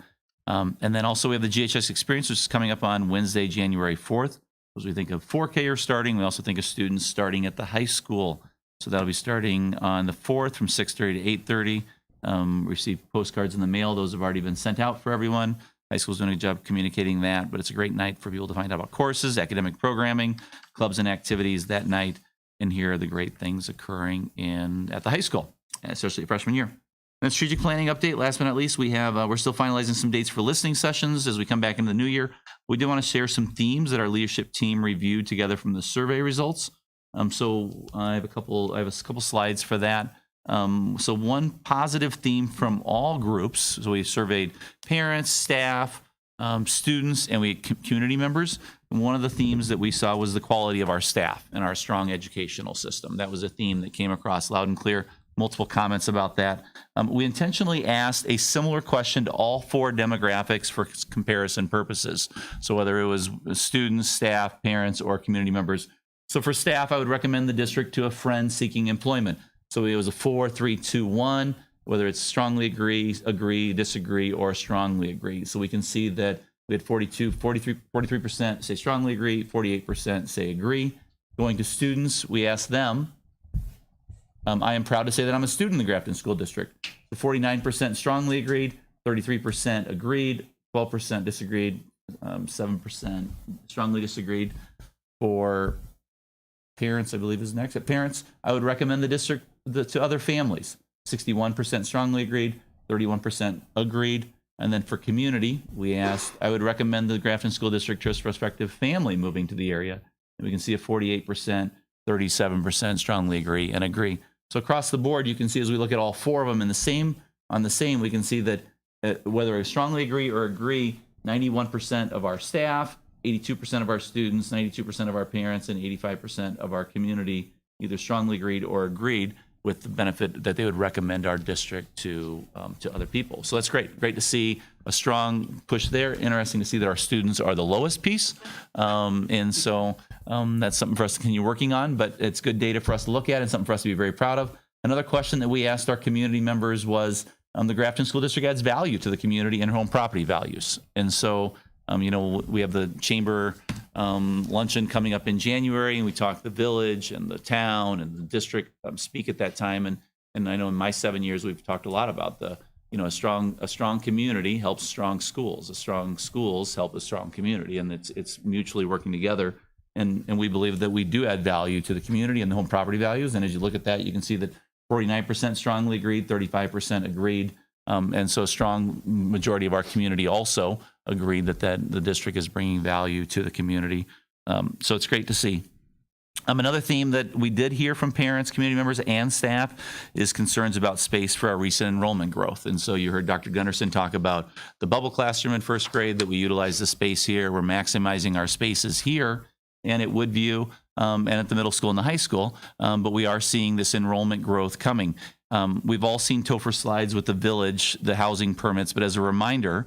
[SPEAKER 1] And then also we have the GHS experience, which is coming up on Wednesday, January 4th. As we think of 4K are starting, we also think of students starting at the high school. So that'll be starting on the 4th from 6:30 to 8:30. Receive postcards in the mail. Those have already been sent out for everyone. High school's doing a good job communicating that, but it's a great night for people to find out about courses, academic programming, clubs and activities that night, and hear the great things occurring at the high school, especially freshman year. And strategic planning update, last but not least, we're still finalizing some dates for listening sessions as we come back into the new year. We do want to share some themes that our leadership team reviewed together from the survey results. So I have a couple slides for that. So one positive theme from all groups. So we surveyed parents, staff, students, and community members. And one of the themes that we saw was the quality of our staff and our strong educational system. That was a theme that came across loud and clear. Multiple comments about that. We intentionally asked a similar question to all 4 demographics for comparison purposes. So whether it was students, staff, parents, or community members. So for staff, I would recommend the district to a friend seeking employment. So it was a 4, 3, 2, 1, whether it's strongly agree, disagree, or strongly agree. So we can see that we had 43% say strongly agree, 48% say agree. Going to students, we asked them, I am proud to say that I'm a student in the Grafton School District. 49% strongly agreed, 33% agreed, 12% disagreed, 7% strongly disagreed. For parents, I believe is next. At parents, I would recommend the district to other families. 61% strongly agreed, 31% agreed. And then for community, we asked, I would recommend the Grafton School District to a prospective family moving to the area. And we can see a 48%, 37% strongly agree and agree. So across the board, you can see as we look at all four of them on the same, we can see that whether I strongly agree or agree, 91% of our staff, 82% of our students, 92% of our parents, and 85% of our community either strongly agreed or agreed with the benefit that they would recommend our district to other people. So that's great. Great to see a strong push there. Interesting to see that our students are the lowest piece. And so that's something for us to continue working on, but it's good data for us to look at and something for us to be very proud of. Another question that we asked our community members was, the Grafton School District adds value to the community and home property values. And so, we have the chamber luncheon coming up in January, and we talk the village and the town and the district speak at that time. And I know in my 7 years, we've talked a lot about a strong community helps strong schools. A strong schools help a strong community, and it's mutually working together. And we believe that we do add value to the community and the home property values. And as you look at that, you can see that 49% strongly agreed, 35% agreed. And so a strong majority of our community also agreed that the district is bringing value to the community. So it's great to see. Another theme that we did hear from parents, community members, and staff is concerns about space for our recent enrollment growth. And so you heard Dr. Gunderson talk about the bubble classroom in first grade, that we utilize the space here. We're maximizing our spaces here and at Woodview and at the middle school and the high school. But we are seeing this enrollment growth coming. We've all seen Topher slides with the village, the housing permits, but as a reminder,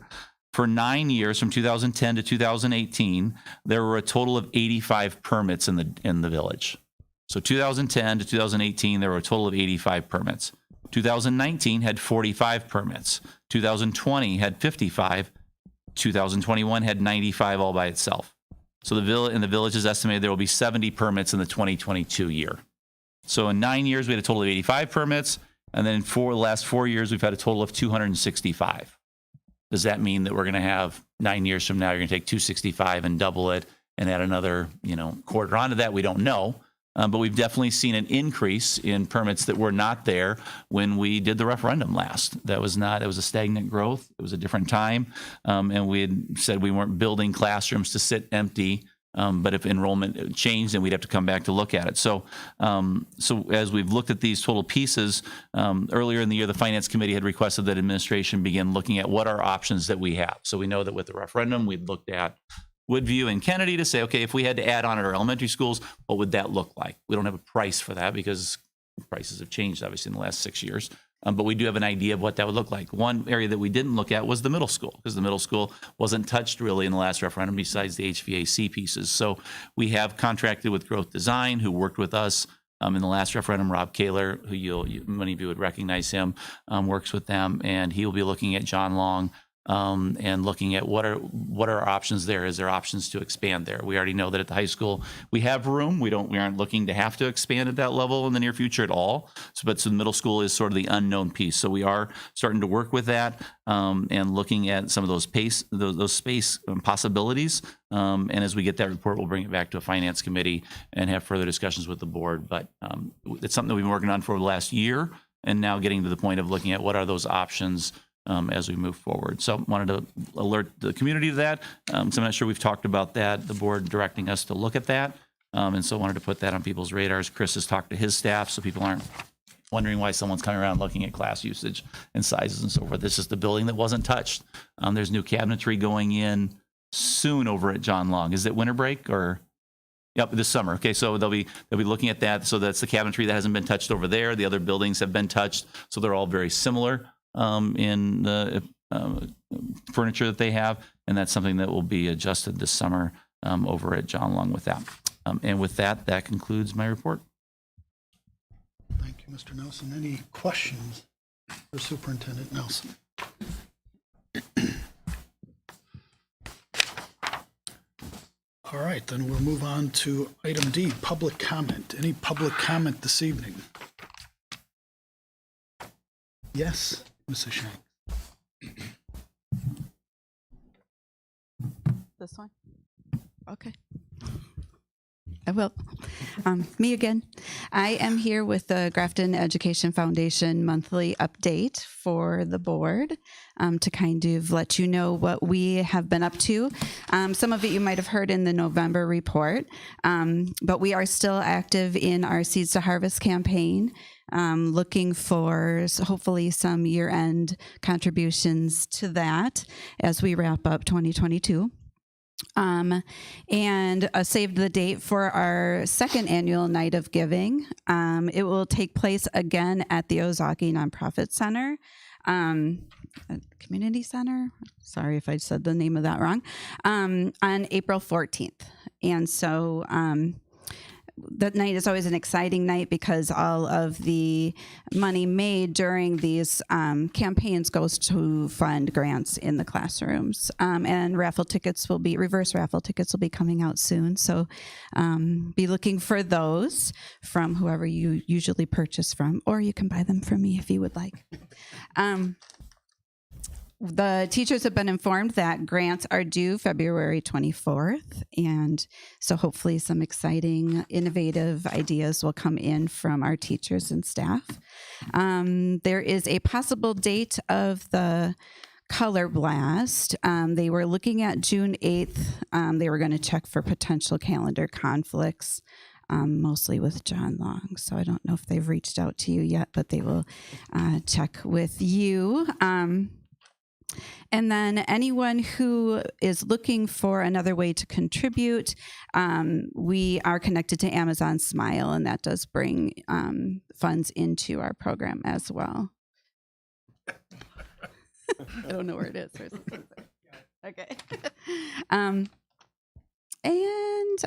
[SPEAKER 1] for 9 years, from 2010 to 2018, there were a total of 85 permits in the village. So 2010 to 2018, there were a total of 85 permits. 2019 had 45 permits. 2020 had 55. 2021 had 95 all by itself. So the village is estimated there will be 70 permits in the 2022 year. So in 9 years, we had a total of 85 permits. And then for the last 4 years, we've had a total of 265. Does that mean that we're going to have 9 years from now, you're going to take 265 and double it and add another, quarter onto that? We don't know. But we've definitely seen an increase in permits that were not there when we did the referendum last. It was a stagnant growth. It was a different time. And we had said we weren't building classrooms to sit empty. But if enrollment changed, then we'd have to come back to look at it. So as we've looked at these total pieces, earlier in the year, the Finance Committee had requested that administration begin looking at what are options that we have. So we know that with the referendum, we'd looked at Woodview and Kennedy to say, okay, if we had to add on at our elementary schools, what would that look like? We don't have a price for that because prices have changed, obviously, in the last 6 years. But we do have an idea of what that would look like. One area that we didn't look at was the middle school, because the middle school wasn't touched really in the last referendum besides the HVAC pieces. So we have contracted with Growth Design, who worked with us in the last referendum. Rob Kaler, who many of you would recognize him, works with them, and he will be looking at John Long and looking at what are our options there. Is there options to expand there? We already know that at the high school we have room. We aren't looking to have to expand at that level in the near future at all. So the middle school is sort of the unknown piece. So we are starting to work with that and looking at some of those space possibilities. And as we get that report, we'll bring it back to a finance committee and have further discussions with the board. But it's something that we've been working on for the last year, and now getting to the point of looking at what are those options as we move forward. So wanted to alert the community to that. So I'm not sure we've talked about that, the board directing us to look at that. And so wanted to put that on people's radars. Chris has talked to his staff so people aren't wondering why someone's coming around looking at class usage and sizes and so forth. This is the building that wasn't touched. There's new cabinetry going in soon over at John Long. Is it winter break or? Yep, this summer. Okay, so they'll be looking at that. So that's the cabinetry that hasn't been touched over there. The other buildings have been touched. So they're all very similar in the furniture that they have, and that's something that will be adjusted this summer over at John Long with that. And with that, that concludes my report.
[SPEAKER 2] Thank you, Mr. Nelson. Any questions for Superintendent Nelson? All right, then we'll move on to item D, public comment. Any public comment this evening? Yes. Mrs. Shank.
[SPEAKER 9] This one? Okay. I will. Me again. I am here with the Grafton Education Foundation monthly update for the board to kind of let you know what we have been up to. Some of it you might have heard in the November report, but we are still active in our Seeds to Harvest campaign, looking for hopefully some year-end contributions to that as we wrap up 2022. And saved the date for our second annual Night of Giving. It will take place again at the Ozaki Nonprofit Center, Community Center. Sorry if I said the name of that wrong. On April 14th. And so that night is always an exciting night because all of the money made during these campaigns goes to fund grants in the classrooms. And reverse raffle tickets will be coming out soon. So be looking for those from whoever you usually purchase from, or you can buy them from me if you would like. The teachers have been informed that grants are due February 24th, and so hopefully some exciting, innovative ideas will come in from our teachers and staff. There is a possible date of the Color Blast. They were looking at June 8th. They were going to check for potential calendar conflicts. Mostly with John Long. So I don't know if they've reached out to you yet, but they will check with you. And then anyone who is looking for another way to contribute, we are connected to Amazon Smile, and that does bring funds into our program as well. I don't know where it is. Okay. And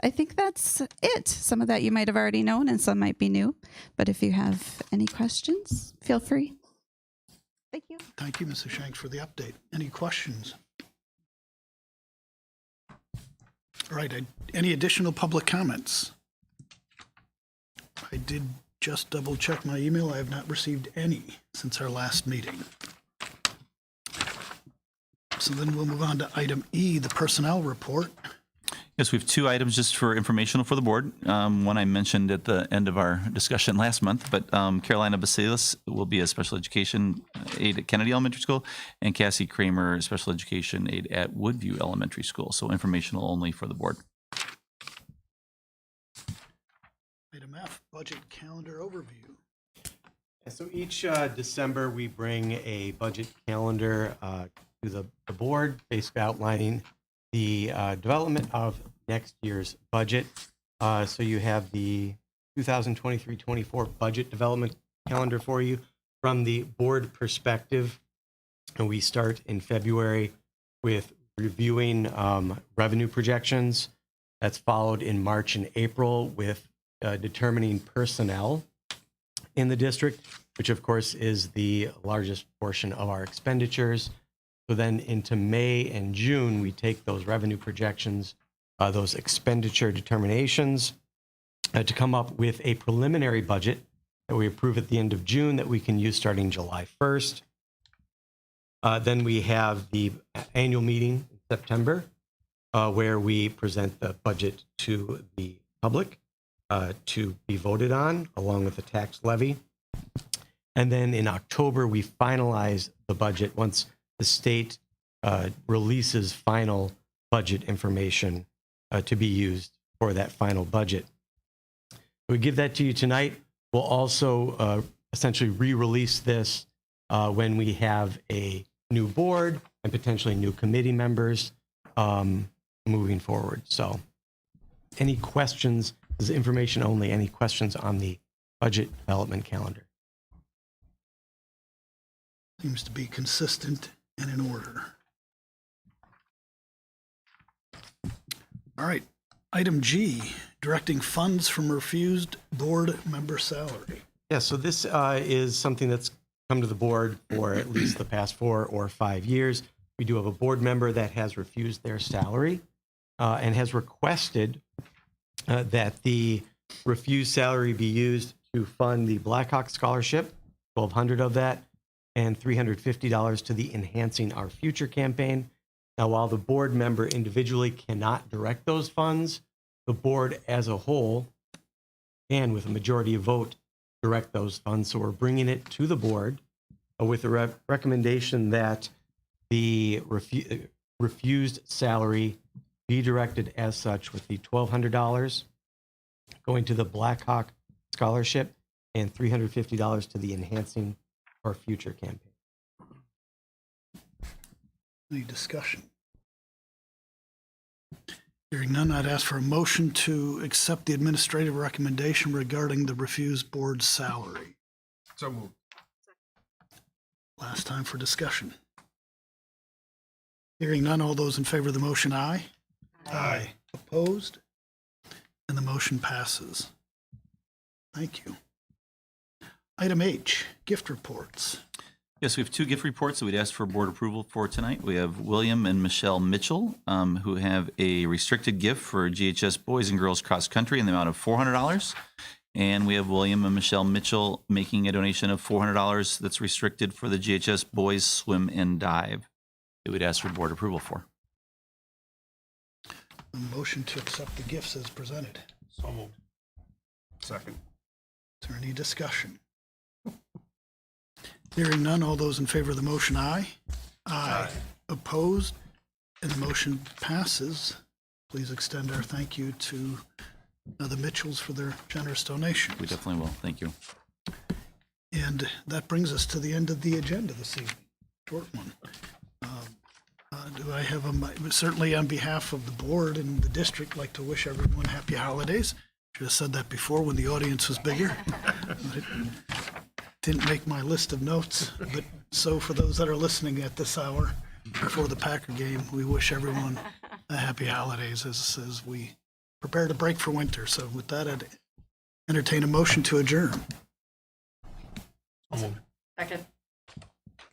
[SPEAKER 9] I think that's it. Some of that you might have already known, and some might be new. But if you have any questions, feel free. Thank you.
[SPEAKER 2] Thank you, Mrs. Shanks, for the update. Any questions? All right. Any additional public comments? I did just double check my email. I have not received any since our last meeting. So then we'll move on to item E, the personnel report.
[SPEAKER 1] Yes, we have two items just for informational for the board. One I mentioned at the end of our discussion last month, but Carolina Basilis will be a special education aide at Kennedy Elementary School, and Cassie Kramer, special education aide at Woodview Elementary School. So informational only for the board.
[SPEAKER 2] Item F, budget calendar overview.
[SPEAKER 16] So each December, we bring a budget calendar to the board, basically outlining the development of next year's budget. So you have the 2023-24 budget development calendar for you. From the board perspective, and we start in February with reviewing revenue projections. That's followed in March and April with determining personnel in the district, which of course is the largest portion of our expenditures. So then into May and June, we take those revenue projections, those expenditure determinations to come up with a preliminary budget that we approve at the end of June that we can use starting July 1st. Then we have the annual meeting in September where we present the budget to the public to be voted on along with the tax levy. And then in October, we finalize the budget once the state releases final budget information to be used for that final budget. We give that to you tonight. We'll also essentially re-release this when we have a new board and potentially new committee members moving forward. So any questions, this is information only, any questions on the budget development calendar?
[SPEAKER 2] Seems to be consistent and in order. All right. Item G, directing funds from refused board member salary.
[SPEAKER 16] Yeah, so this is something that's come to the board for at least the past 4 or 5 years. We do have a board member that has refused their salary and has requested that the refused salary be used to fund the Blackhawk Scholarship, 1,200 of that, and $350 to the Enhancing Our Future campaign. Now, while the board member individually cannot direct those funds, the board as a whole can, with a majority of vote, direct those funds. So we're bringing it to the board with the recommendation that the refused salary be directed as such, with the $1,200 going to the Blackhawk Scholarship and $350 to the Enhancing Our Future campaign.
[SPEAKER 2] Any discussion? Hearing none, I'd ask for a motion to accept the administrative recommendation regarding the refused board salary.
[SPEAKER 14] So moved.
[SPEAKER 2] Last time for discussion. Hearing none, all those in favor of the motion, aye. Aye. Opposed? And the motion passes. Thank you. Item H, gift reports.
[SPEAKER 1] Yes, we have two gift reports that we'd ask for board approval for tonight. We have William and Michelle Mitchell, who have a restricted gift for GHS Boys and Girls Cross Country in the amount of $400. And we have William and Michelle Mitchell making a donation of $400 that's restricted for the GHS Boys Swim and Dive that we'd ask for board approval for.
[SPEAKER 2] A motion to accept the gifts as presented.
[SPEAKER 5] So moved.
[SPEAKER 14] Second.
[SPEAKER 2] Is there any discussion? Hearing none, all those in favor of the motion, aye. Aye. Opposed? And the motion passes. Please extend our thank you to the Mitchells for their generous donations.
[SPEAKER 1] We definitely will. Thank you.
[SPEAKER 2] And that brings us to the end of the agenda this evening. Short one. Do I have certainly on behalf of the board and the district, like to wish everyone happy holidays. Should have said that before when the audience was bigger. Didn't make my list of notes, but so for those that are listening at this hour before the Packer game, we wish everyone a happy holidays as we prepare to break for winter. So with that, I'd entertain a motion to adjourn.
[SPEAKER 15] Second.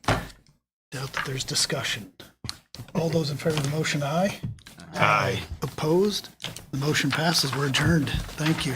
[SPEAKER 2] Doubt that there's discussion. All those in favor of the motion, aye.
[SPEAKER 5] Aye.
[SPEAKER 2] Opposed? The motion passes. We're adjourned. Thank you.